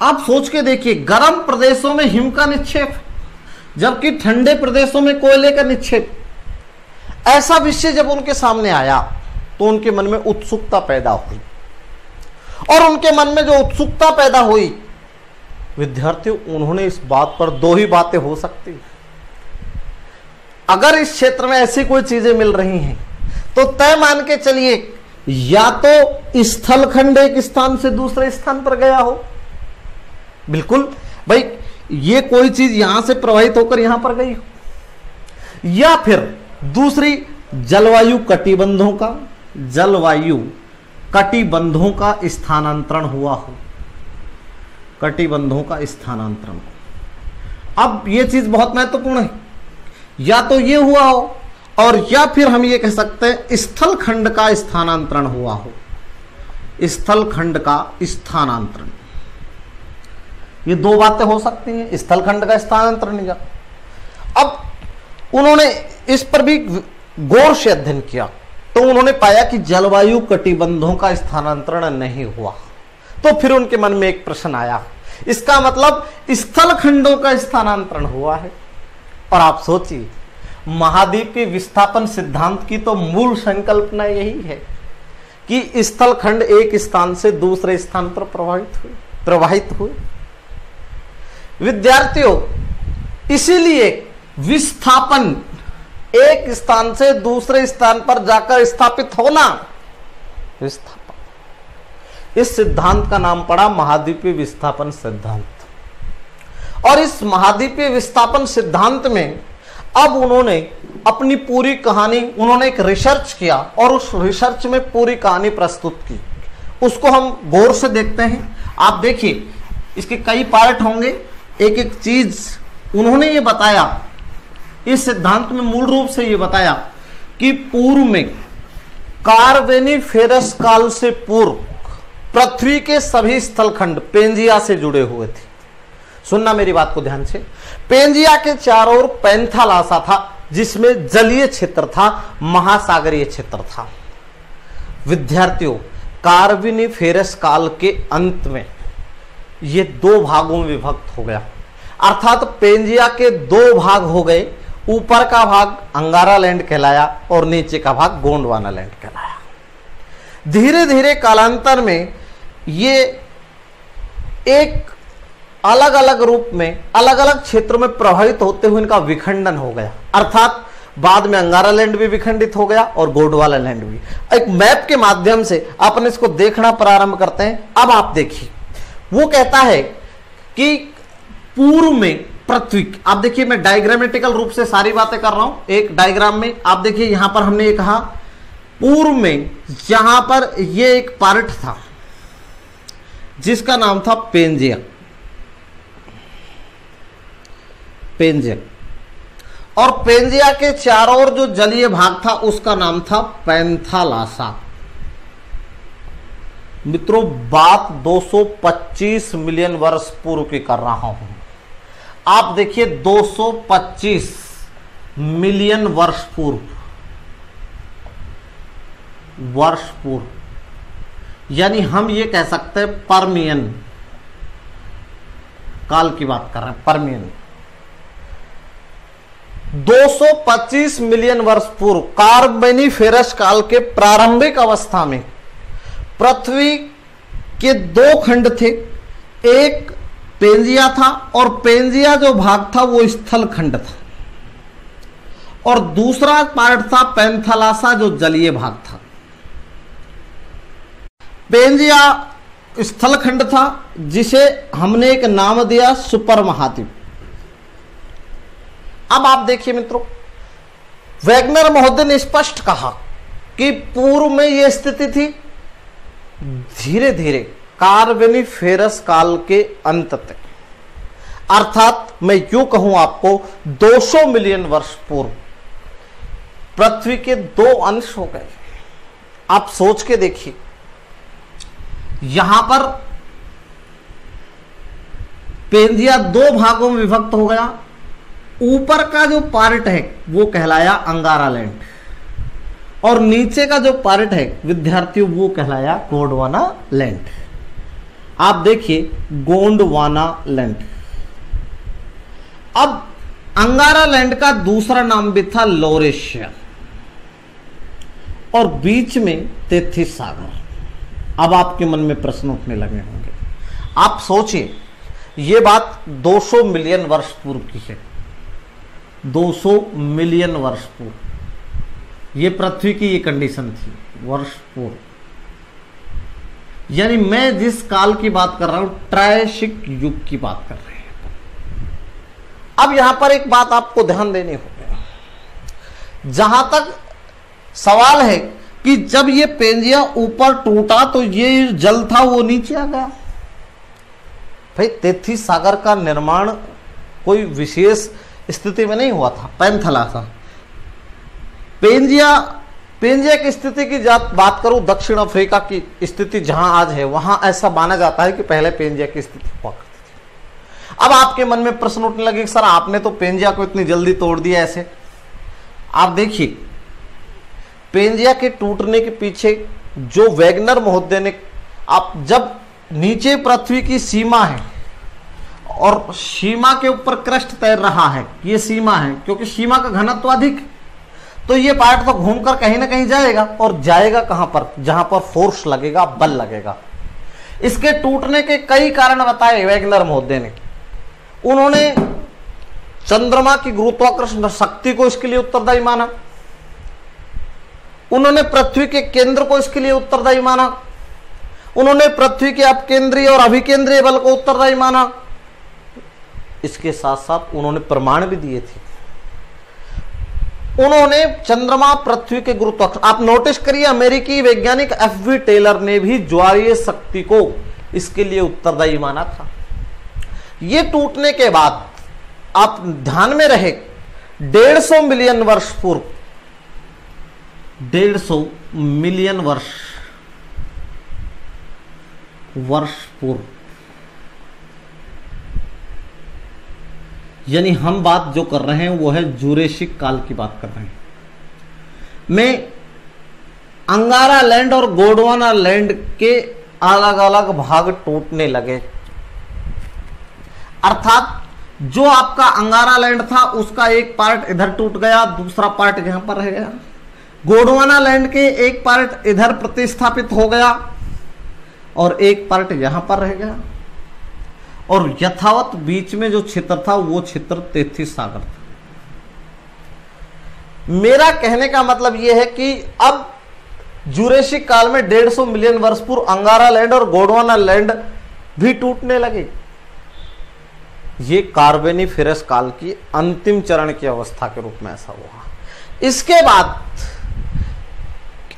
आप सोच के देखिए, गर्म प्रदेशों में हिम का निक्षेप जबकि ठंडे प्रदेशों में कोयले का निक्षेप। ऐसा विषय जब उनके सामने आया तो उनके मन में उत्सुकता पैदा हुई, और उनके मन में जो उत्सुकता पैदा हुई, विद्यार्थियों, उन्होंने इस बात पर दो ही बातें हो सकती हैं। अगर इस क्षेत्र में ऐसी कोई चीजें मिल रही हैं तो तय मान के चलिए, या तो स्थलखंड एक स्थान से दूसरे स्थान पर गया हो, बिल्कुल भाई, ये कोई चीज यहां से प्रवाहित होकर यहां पर गई हो, या फिर दूसरी जलवायु कटिबंधों का स्थानांतरण हुआ हो, कटिबंधों का स्थानांतरण। अब ये चीज बहुत महत्वपूर्ण है, या तो ये हुआ हो और या फिर हम ये कह सकते हैं स्थलखंड का स्थानांतरण हुआ हो, स्थलखंड का स्थानांतरण। ये दो बातें हो सकती हैं, स्थलखंड का स्थानांतरण या। अब उन्होंने इस पर भी गौर से अध्ययन किया तो उन्होंने पाया कि जलवायु कटिबंधों का स्थानांतरण नहीं हुआ। तो फिर उनके मन में एक प्रश्न आया, इसका मतलब स्थलखंडों का स्थानांतरण हुआ है। और आप सोचिए, महाद्वीपीय विस्थापन सिद्धांत की तो मूल संकल्पना यही है कि स्थलखंड एक स्थान से दूसरे स्थान पर प्रवाहित हुए। विद्यार्थियों, इसीलिए विस्थापन एक स्थान से दूसरे स्थान पर जाकर स्थापित होना, विस्थापन, इस सिद्धांत का नाम पड़ा महाद्वीपीय विस्थापन सिद्धांत। और इस महाद्वीपीय विस्थापन सिद्धांत में अब उन्होंने अपनी पूरी कहानी, उन्होंने एक रिसर्च किया और उस रिसर्च में पूरी कहानी प्रस्तुत की। उसको हम गौर से देखते हैं। आप देखिए, इसके कई पार्ट होंगे, एक एक चीज उन्होंने ये बताया। इस सिद्धांत में मूल रूप से ये बताया कि पूर्व में कार्बोनिफेरस काल से पूर्व पृथ्वी के सभी स्थलखंड पेंजिया से जुड़े हुए थे। सुनना मेरी बात को ध्यान से। पेंजिया के चारों ओर पैंथालासा था, जिसमें जलीय क्षेत्र था, महासागरीय क्षेत्र था। विद्यार्थियों, कार्बोनिफेरस काल के अंत में ये दो भागों में विभक्त हो गया, अर्थात पेंजिया के दो भाग हो गए। ऊपर का भाग अंगारा लैंड कहलाया और नीचे का भाग गोंडवाना लैंड कहलाया। धीरे धीरे कालांतर में ये एक अलग अलग रूप में अलग अलग क्षेत्रों में प्रभावित होते हुए इनका विखंडन हो गया, अर्थात बाद में अंगारा लैंड भी विखंडित हो गया और गोंडवाना लैंड भी। एक मैप के माध्यम से अपन इसको देखना प्रारंभ करते हैं। अब आप देखिए, वो कहता है कि पूर्व में पृथ्वी, आप देखिए मैं डायग्रामेटिकल रूप से सारी बातें कर रहा हूं एक डायग्राम में। आप देखिए, यहां पर हमने ये कहा पूर्व में, यहां पर ये एक पार्ट था, जिसका नाम था पेंजिया। और पेंजिया के चारों ओर जो जलीय भाग था उसका नाम था पैंथालासा। मित्रों, बात 225 मिलियन वर्ष पूर्व की कर रहा हूं। आप देखिए 225 मिलियन वर्ष पूर्व, यानी हम ये कह सकते हैं पर्मियन काल की बात कर रहे हैं। पर्मियन 225 मिलियन वर्ष पूर्व कार्बोनिफेरस काल के प्रारंभिक अवस्था में पृथ्वी के दो खंड थे। एक पेंजिया था और पेंजिया जो भाग था वो स्थल खंड था, और दूसरा पार्ट था पैंथालासा जो जलीय भाग था। पेंजिया स्थल खंड था जिसे हमने एक नाम दिया सुपर महाद्वीप। अब आप देखिए मित्रों, वैगनर महोदय ने स्पष्ट कहा कि पूर्व में यह स्थिति थी, धीरे धीरे कार्बोनिफेरस काल के अंत तक, अर्थात मैं यूं कहूं आपको 200 मिलियन वर्ष पूर्व पृथ्वी के दो अंश हो गए। आप सोच के देखिए, यहां पर पेंजिया दो भागों में विभक्त हो गया। ऊपर का जो पार्ट है वो कहलाया अंगारा लैंड, और नीचे का जो पार्ट है विद्यार्थियों वो कहलाया गोंडवाना लैंड। आप देखिए गोंडवाना लैंड। अब अंगारा लैंड का दूसरा नाम भी था लॉरेशिया, और बीच में तेथिस सागर। अब आपके मन में प्रश्न उठने लगे होंगे। आप सोचिए, यह बात 200 मिलियन वर्ष पूर्व की है। 200 मिलियन वर्ष पूर्व ये पृथ्वी की ये कंडीशन थी, वर्ष पूर्व। यानी मैं जिस काल की बात कर रहा हूं ट्रायसिक युग की बात कर रहे हैं। अब यहां पर एक बात आपको ध्यान देनी होगी। जहां तक सवाल है कि जब ये पेंजिया ऊपर टूटा तो ये जल था वो नीचे आ गया। भाई तेथिस सागर का निर्माण कोई विशेष स्थिति में नहीं हुआ था। पैंथालासा पेंजिया की स्थिति की बात करूं, दक्षिण अफ्रीका की स्थिति जहां आज है वहां ऐसा माना जाता है कि पहले पेंजिया की स्थिति हुआ करती थी। अब आपके मन में प्रश्न उठने लगे, सर आपने तो पेंजिया को इतनी जल्दी तोड़ दिया ऐसे। आप देखिए, पेंजिया के टूटने के पीछे जो वैगनर महोदय ने, आप जब नीचे पृथ्वी की सीमा है और सीमा के ऊपर क्रस्ट तैर रहा है, ये सीमा है, क्योंकि सीमा का घनत्व अधिक, तो ये पार्ट तो घूमकर कहीं ना कहीं जाएगा, और जाएगा कहां पर, जहां पर फोर्स लगेगा, बल लगेगा। इसके टूटने के कई कारण बताए वैगनर महोदय ने। उन्होंने चंद्रमा की गुरुत्वाकर्षण शक्ति को इसके लिए उत्तरदायी माना, उन्होंने पृथ्वी के केंद्र को इसके लिए उत्तरदायी माना, उन्होंने पृथ्वी के अपकेंद्रीय और अभिकेंद्रीय बल को उत्तरदायी माना। इसके साथ साथ उन्होंने प्रमाण भी दिए थे। उन्होंने चंद्रमा पृथ्वी के गुरुत्वाकर्षण, आप नोटिस करिए, अमेरिकी वैज्ञानिक एफ.वी. टेलर ने भी ज्वारीय शक्ति को इसके लिए उत्तरदायी माना था। यह टूटने के बाद आप ध्यान में रहे 150 मिलियन वर्ष पूर्व, 150 मिलियन वर्ष पूर्व, यानी हम बात जो कर रहे हैं वो है जूरेसिक काल की बात कर रहे हैं। में अंगारा लैंड और गोंडवाना लैंड के अलग अलग भाग टूटने लगे, अर्थात जो आपका अंगारा लैंड था उसका एक पार्ट इधर टूट गया, दूसरा पार्ट यहां पर रह गया। गोंडवाना लैंड के एक पार्ट इधर प्रतिस्थापित हो गया और एक पार्ट यहां पर रह गया, और यथावत बीच में जो क्षेत्र था वो क्षेत्र तेथिस सागर था। मेरा कहने का मतलब यह है कि अब जूरेसिक काल में 150 मिलियन वर्ष पूर्व अंगारा लैंड और गोंडवाना लैंड भी टूटने लगे। ये कार्बोनिफेरस काल की अंतिम चरण की अवस्था के रूप में ऐसा हुआ। इसके बाद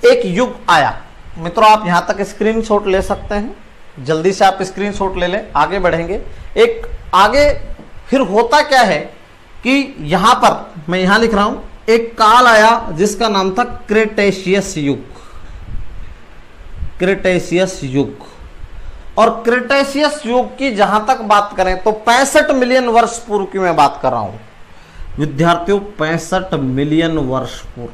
एक युग आया। मित्रों, आप यहां तक स्क्रीनशॉट ले सकते हैं, जल्दी से आप स्क्रीनशॉट ले लें, आगे बढ़ेंगे। एक आगे फिर होता क्या है कि यहां पर मैं यहां लिख रहा हूं, एक काल आया जिसका नाम था क्रेटेशियस युग। क्रेटेशियस युग, और क्रेटेशियस युग की जहां तक बात करें तो 65 मिलियन वर्ष पूर्व की मैं बात कर रहा हूं विद्यार्थियों, 65 मिलियन वर्ष पूर्व,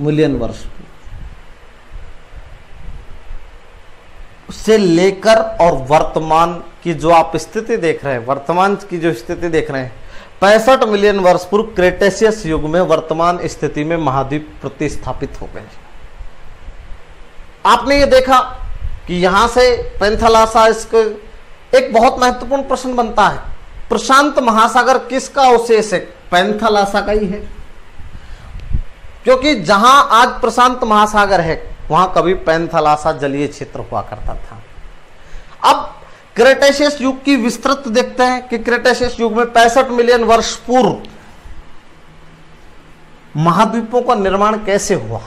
मिलियन वर्ष से लेकर और वर्तमान की जो आप स्थिति देख रहे हैं, वर्तमान की जो स्थिति देख रहे हैं, 65 मिलियन वर्ष पूर्व क्रेटेशियस युग में वर्तमान स्थिति में महाद्वीप प्रतिस्थापित हो गए। आपने ये देखा कि यहां से पेंथलासा, इसको एक बहुत महत्वपूर्ण प्रश्न बनता है, प्रशांत महासागर किसका अवशेष है? पेंथलासा का ही है, क्योंकि जहां आज प्रशांत महासागर है वहां कभी पेंथलासा जलीय क्षेत्र हुआ करता था। अब क्रेटेशियस युग की विस्तृत देखते हैं कि क्रेटेशियस युग में 65 मिलियन वर्ष पूर्व महाद्वीपों का निर्माण कैसे हुआ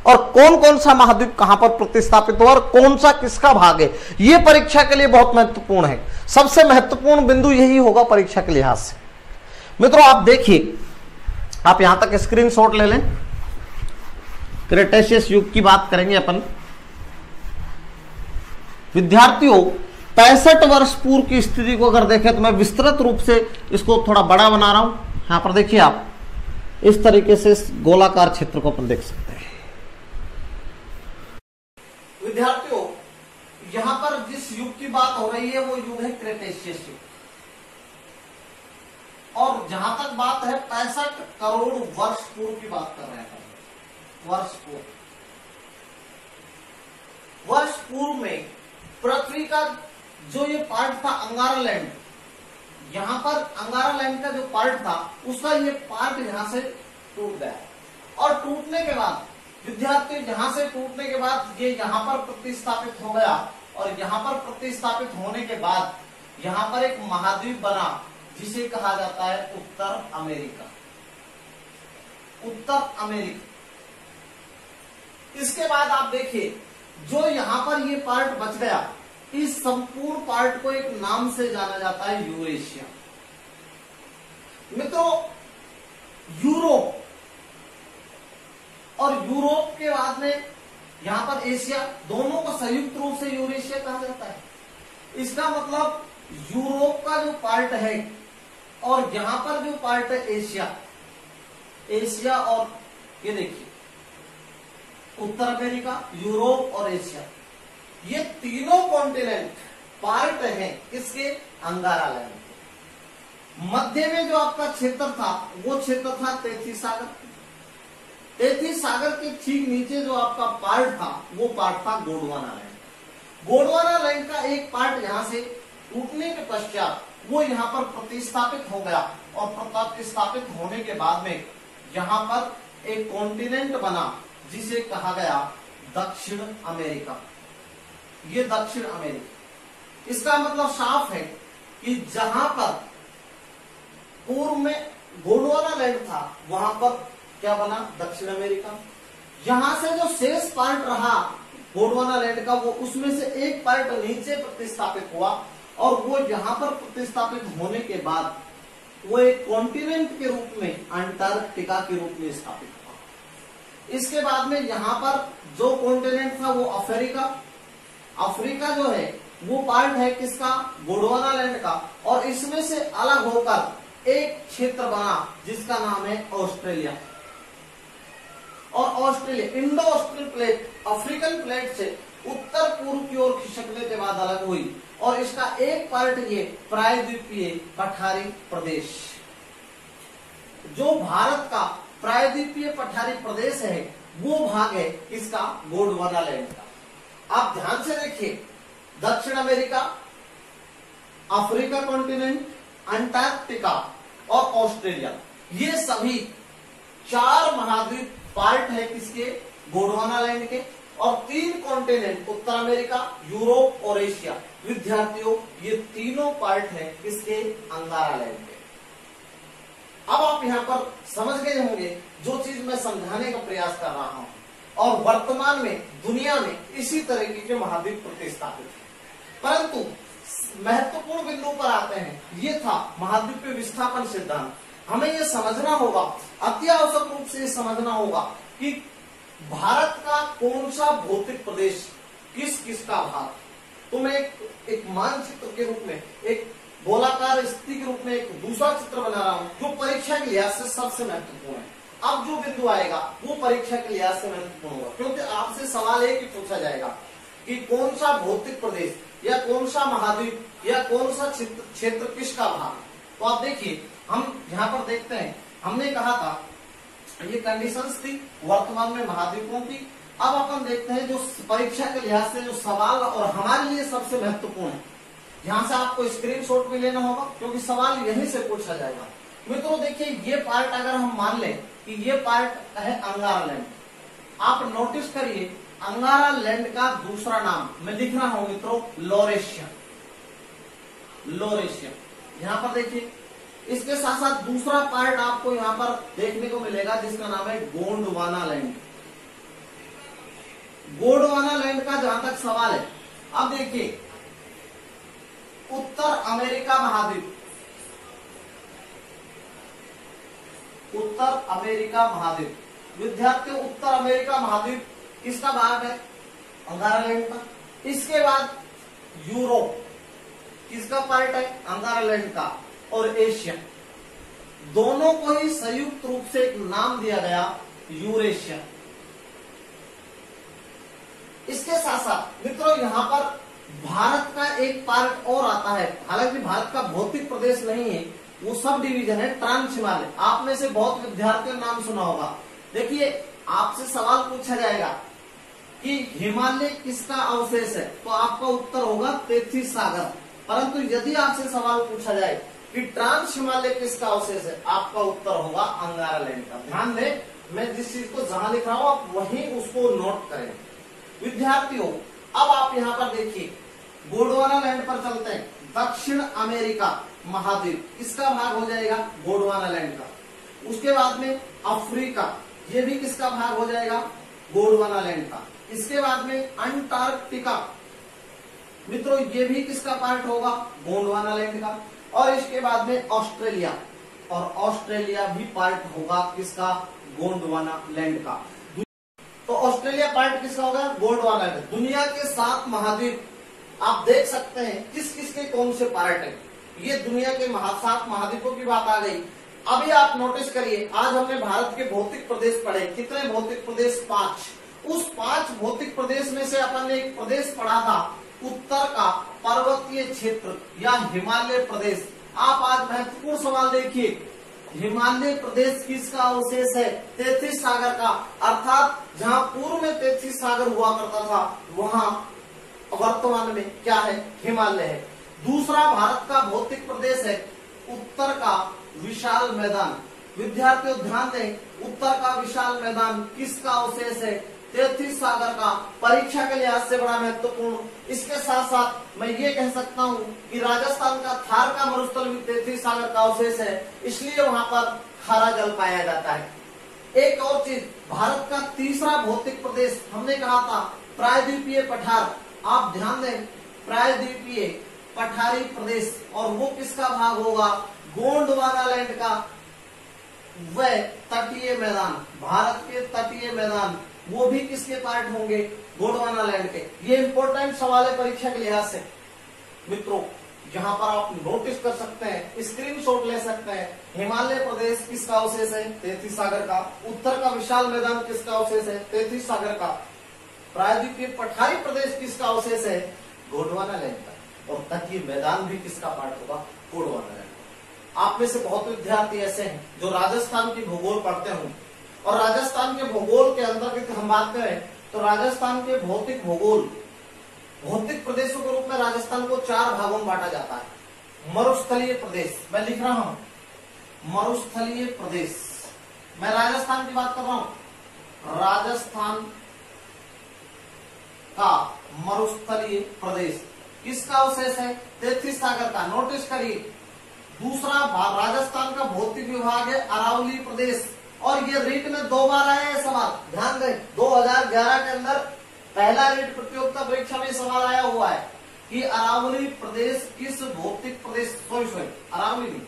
और कौन कौन सा महाद्वीप कहां पर प्रतिस्थापित हुआ और कौन सा किसका भाग है, यह परीक्षा के लिए बहुत महत्वपूर्ण है। सबसे महत्वपूर्ण बिंदु यही होगा परीक्षा के लिहाज से। मित्रों आप देखिए, आप यहां तक स्क्रीनशॉट ले लें। क्रेटेशियस युग की बात करेंगे अपन विद्यार्थियों। 65 वर्ष पूर्व की स्थिति को अगर देखें तो मैं विस्तृत रूप से इसको थोड़ा बड़ा बना रहा हूं। यहां पर देखिए, आप इस तरीके से इस गोलाकार क्षेत्र को अपन देख सकते हैं। विद्यार्थियों यहां पर जिस युग की बात हो रही है वो युग है क्रेटेशियस युग, और जहां तक बात है 65 करोड़ वर्ष पूर्व की बात कर रहे हैं। वर्ष पूर्व में पृथ्वी का जो ये पार्ट था अंगारा लैंड, यहां पर अंगारा लैंड का जो पार्ट था उसका ये पार्ट यहां से टूट गया, और टूटने के बाद विद्यार्थी यहां से टूटने के बाद ये यहां पर प्रतिस्थापित हो गया, और यहां पर प्रतिस्थापित होने के बाद यहां पर एक महाद्वीप बना जिसे कहा जाता है उत्तर अमेरिका। उत्तर अमेरिका। इसके बाद आप देखिए, जो यहां पर ये पार्ट बच गया, इस संपूर्ण पार्ट को एक नाम से जाना जाता है यूरेशिया। मित्रों यूरोप, और यूरोप के बाद में यहां पर एशिया, दोनों को संयुक्त रूप से यूरेशिया कहा जाता है। इसका मतलब यूरोप का जो पार्ट है और यहां पर जो पार्ट है एशिया, एशिया और ये देखिए उत्तर अमेरिका, यूरोप और एशिया, ये तीनों कॉन्टिनेंट पार्ट हैं किसके? अंगारा लैंड के। मध्य में जो आपका क्षेत्र था वो क्षेत्र था तैथी सागर। तैथी सागर के ठीक नीचे जो आपका पार्ट था वो पार्ट था गोंडवाना लैंड। गोंडवाना लैंड का एक पार्ट यहां से टूटने के पश्चात वो यहां पर प्रतिस्थापित हो गया, और प्रतिस्थापित होने के बाद में यहां पर एक कॉन्टिनेंट बना जिसे कहा गया दक्षिण अमेरिका। ये दक्षिण अमेरिका, इसका मतलब साफ है कि जहां पर पूर्व में गोंडवाना लैंड था वहां पर क्या बना? दक्षिण अमेरिका। यहां से जो शेष पार्ट रहा गोंडवाना लैंड का, वो उसमें से एक पार्ट नीचे प्रतिस्थापित हुआ, और वो यहां पर प्रतिस्थापित होने के बाद वो एक कॉन्टिनेंट के रूप में अंटार्कटिका के रूप में स्थापित हुआ। इसके बाद में यहां पर जो कॉन्टिनेंट था वो अफ्रीका। अफ्रीका जो है वो पार्ट है किसका? गोंडवाना लैंड का, और इसमें से अलग होकर एक क्षेत्र बना जिसका नाम है ऑस्ट्रेलिया। और Australia Indo Austral plate African plate से उत्तर पूर्व की ओर खिसकने के बाद अलग हुई, और इसका एक पार्ट ये प्रायद्वीपीय पठारी प्रदेश, जो भारत का प्रायद्वीपीय पठारी प्रदेश है वो भाग है किसका? गोंडवाना लैंड का। आप ध्यान से देखिए, दक्षिण अमेरिका, अफ्रीका कॉन्टिनेंट, अंटार्कटिका और ऑस्ट्रेलिया, ये सभी 4 महाद्वीप पार्ट है किसके? गोंडवाना लैंड के, और 3 कॉन्टिनेंट उत्तर अमेरिका, यूरोप और एशिया। विद्यार्थियों ये तीनों पार्ट है किसके? अंगारा लैंड के। अब आप यहां पर समझ गए होंगे जो चीज मैं समझाने का प्रयास कर रहा हूं और वर्तमान में दुनिया में इसी तरीके के महाद्वीप प्रतिस्थापित हैं। परंतु महत्वपूर्ण बिंदु पर आते हैं, ये था महाद्वीपीय विस्थापन सिद्धांत। हमें ये समझना होगा, अति आवश्यक रूप से ये समझना होगा कि भारत का कौन सा भौतिक प्रदेश किस किस का भाग। तो मैं एक मानचित्र के रूप में, एक गोलाकार स्थिति के रूप में एक दूसरा चित्र बना रहा हूं, जो परीक्षा के लिहाज से सबसे महत्वपूर्ण है। अब जो बिंदु आएगा वो परीक्षा के लिहाज से महत्वपूर्ण होगा, क्योंकि आपसे सवाल एक ही पूछा जाएगा कि कौन सा भौतिक प्रदेश या कौन सा महाद्वीप या कौन सा क्षेत्र किसका भाग। तो आप देखिए, हम यहाँ पर देखते हैं, हमने कहा था ये कंडीशंस थी वर्तमान में महाद्वीपों की। अब अपन देखते हैं जो परीक्षा के लिहाज से जो सवाल और हमारे लिए सबसे महत्वपूर्ण है, यहाँ से आपको स्क्रीनशॉट भी लेना होगा क्योंकि सवाल यहीं से पूछा जाएगा। मित्रों देखिए, ये पार्ट अगर हम मान लें कि ये पार्ट है अंगारा लैंड, आप नोटिस करिए अंगारा लैंड का दूसरा नाम मैं लिख रहा हूं मित्रों, लॉरेशिया। लॉरेशिया यहाँ पर देखिए, इसके साथ साथ दूसरा पार्ट आपको यहाँ पर देखने को मिलेगा जिसका नाम है गोंडवाना लैंड। गोंडवाना लैंड का जहां तक सवाल है, अब देखिए उत्तर अमेरिका महाद्वीप, उत्तर अमेरिका महाद्वीप, विद्यार्थियों उत्तर अमेरिका महाद्वीप किसका भाग है? अंगारा लैंड का। इसके बाद यूरोप किसका पार्ट है? अंगारा लैंड का। और एशिया, दोनों को ही संयुक्त रूप से एक नाम दिया गया यूरेशिया। इसके साथ साथ मित्रों यहाँ पर भारत का एक पार्ट और आता है, हालांकि भारत का भौतिक प्रदेश नहीं है, वो सब डिवीजन है ट्रांस हिमालय। आप में से बहुत विद्यार्थियों ने नाम सुना होगा। देखिए आपसे सवाल पूछा जाएगा कि हिमालय किसका अवशेष है, तो आपका उत्तर होगा तेथिस सागर। परंतु यदि आपसे सवाल पूछा जाए कि ट्रांस हिमालय किसका अवशेष है, आपका उत्तर होगा अंगारा लैंड का। ध्यान दें, मैं जिस चीज को जहां लिख रहा हूं आप वहीं उसको नोट करें। विद्यार्थियों अब आप यहाँ पर देखिए, गोंडवाना लैंड पर चलते हैं। दक्षिण अमेरिका महाद्वीप किसका भाग हो जाएगा? गोंडवाना लैंड का। उसके बाद में अफ्रीका, ये भी किसका भाग हो जाएगा? गोंडवाना लैंड का। इसके बाद में अंटार्कटिका, मित्रों ये भी किसका पार्ट होगा? गोंडवाना लैंड का। और इसके बाद में ऑस्ट्रेलिया, और ऑस्ट्रेलिया भी पार्ट होगा किसका? गोंडवाना लैंड का। तो ऑस्ट्रेलिया पार्ट किसका होगा? गोंडवाना लैंड। दुनिया के 7 महाद्वीप आप देख सकते हैं किस किस के कौन से पार्ट है। ये दुनिया के 7 महाद्वीपों की बात आ गई। अभी आप नोटिस करिए, आज हमने भारत के भौतिक प्रदेश पढ़े। कितने भौतिक प्रदेश? 5। उस 5 भौतिक प्रदेश में से अपन ने एक प्रदेश पढ़ा था उत्तर का पर्वतीय क्षेत्र या हिमालय प्रदेश। आप आज महत्वपूर्ण सवाल देखिए, हिमालय प्रदेश किसका अवशेष है? तेथिस सागर का। अर्थात जहां पूर्व में तेथिस सागर हुआ करता था वहां वर्तमान में क्या है? हिमालय है। दूसरा भारत का भौतिक प्रदेश है उत्तर का विशाल मैदान। विद्यार्थियों ध्यान दें, उत्तर का विशाल मैदान किसका अवशेष है? तेथिस सागर का। परीक्षा के लिहाज से बड़ा महत्वपूर्ण। इसके साथ साथ मैं ये कह सकता हूँ कि राजस्थान का थार का मरुस्थल भी तेथिस सागर का अवशेष है, इसलिए वहां पर खारा जल पाया जाता है। एक और चीज, भारत का तीसरा भौतिक प्रदेश हमने कहा था प्रायद्वीपीय पठार। आप ध्यान दें, प्रायद्वीपीय पठारी प्रदेश, और वो किसका भाग होगा? गोंडवाना लैंड का। वह तटीय मैदान, भारत के तटीय मैदान, वो भी किसके पार्ट होंगे? गोंडवाना लैंड के। ये इंपॉर्टेंट सवाल है परीक्षा के लिहाज से मित्रों, जहां पर आप नोटिस कर सकते हैं, स्क्रीनशॉट ले सकते हैं। हिमालय प्रदेश किसका अवशेष है? तेथिस सागर का। उत्तर का विशाल मैदान किसका अवशेष है? तेथिस सागर का। प्रायद्वीपीय पठारी प्रदेश किसका अवशेष है? गोंडवाना लैंड का। और तटीय मैदान भी किसका पार्ट होगा? गोंडवाना लैंड का। आप में से बहुत विद्यार्थी ऐसे हैं जो राजस्थान की भूगोल पढ़ते हों, और राजस्थान के भूगोल के अंतर्गत हम बात करें तो राजस्थान के भौतिक भूगोल, भौतिक प्रदेशों के रूप में राजस्थान को 4 भागों में बांटा जाता है। मरुस्थलीय प्रदेश, मैं लिख रहा हूं मरुस्थलीय प्रदेश, मैं राजस्थान की बात कर रहा हूं। राजस्थान का मरुस्थलीय प्रदेश किसका अवशेष है? तेथिस सागर का। नोटिस करिए, दूसरा राजस्थान का भौतिक विभाग है अरावली प्रदेश, और ये रीट में 2 बार आया है सवाल, ध्यान दें। 2011 के अंदर पहला रीट प्रतियोगिता परीक्षा में सवाल आया हुआ है कि अरावली प्रदेश किस भौतिक प्रदेश, सॉरी अरावली नहीं,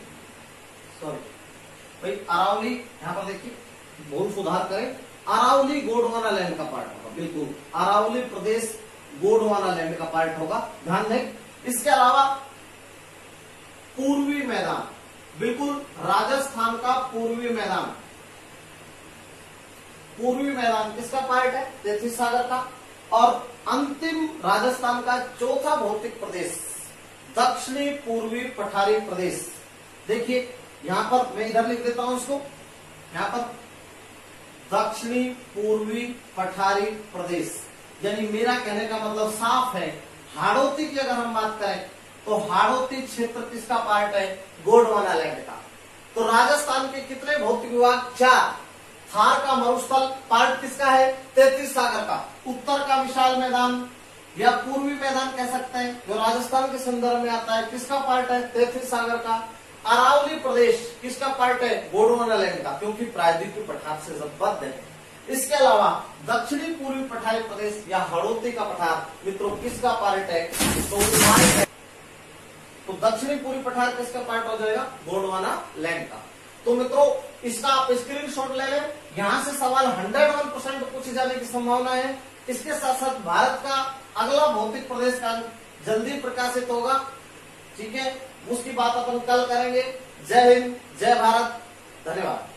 सॉरी भाई अरावली, यहां पर देखिए बहुत सुधार करें, अरावली गोंडवाना लैंड का पार्ट होगा, बिल्कुल अरावली प्रदेश गोंडवाना लैंड का पार्ट होगा, ध्यान दें। इसके अलावा पूर्वी मैदान, बिल्कुल राजस्थान का पूर्वी मैदान, पूर्वी मैदान किसका पार्ट है, तेथिस सागर का। और अंतिम राजस्थान का चौथा भौतिक प्रदेश दक्षिणी पूर्वी पठारी प्रदेश। देखिए यहां पर मैं इधर लिख देता हूं इसको, यहां पर दक्षिणी पूर्वी पठारी प्रदेश, यानी मेरा कहने का मतलब साफ है, हाड़ौती की अगर हम बात करें तो हाड़ौती क्षेत्र किसका पार्ट है, गोंडवाना लैंड का। तो राजस्थान के कितने भौतिक विभाग, 4। थार का मरुस्थल पार्ट किसका है, तेथिस सागर का। उत्तर का विशाल मैदान या पूर्वी मैदान कह सकते हैं, जो राजस्थान के संदर्भ में आता है, किसका पार्ट है, तेथिस सागर का। अरावली प्रदेश किसका पार्ट है, गोंडवाना लैंड का, क्योंकि प्रायद्वीपीय पठार से संबद्ध है। इसके अलावा दक्षिणी पूर्वी पठारी प्रदेश या हड़ौती का पठार मित्रों किसका पार्ट है, तो दक्षिणी पूर्वी पठार किसका पार्ट हो जाएगा, गोंडवाना लैंड का। तो मित्रों इसका आप स्क्रीनशॉट ले लें, यहां से सवाल 101% पूछे जाने की संभावना है। इसके साथ साथ भारत का अगला भौतिक प्रदेश का जल्दी प्रकाशित होगा, ठीक है, उसकी बात अपन कल करेंगे। जय हिंद, जय भारत, धन्यवाद।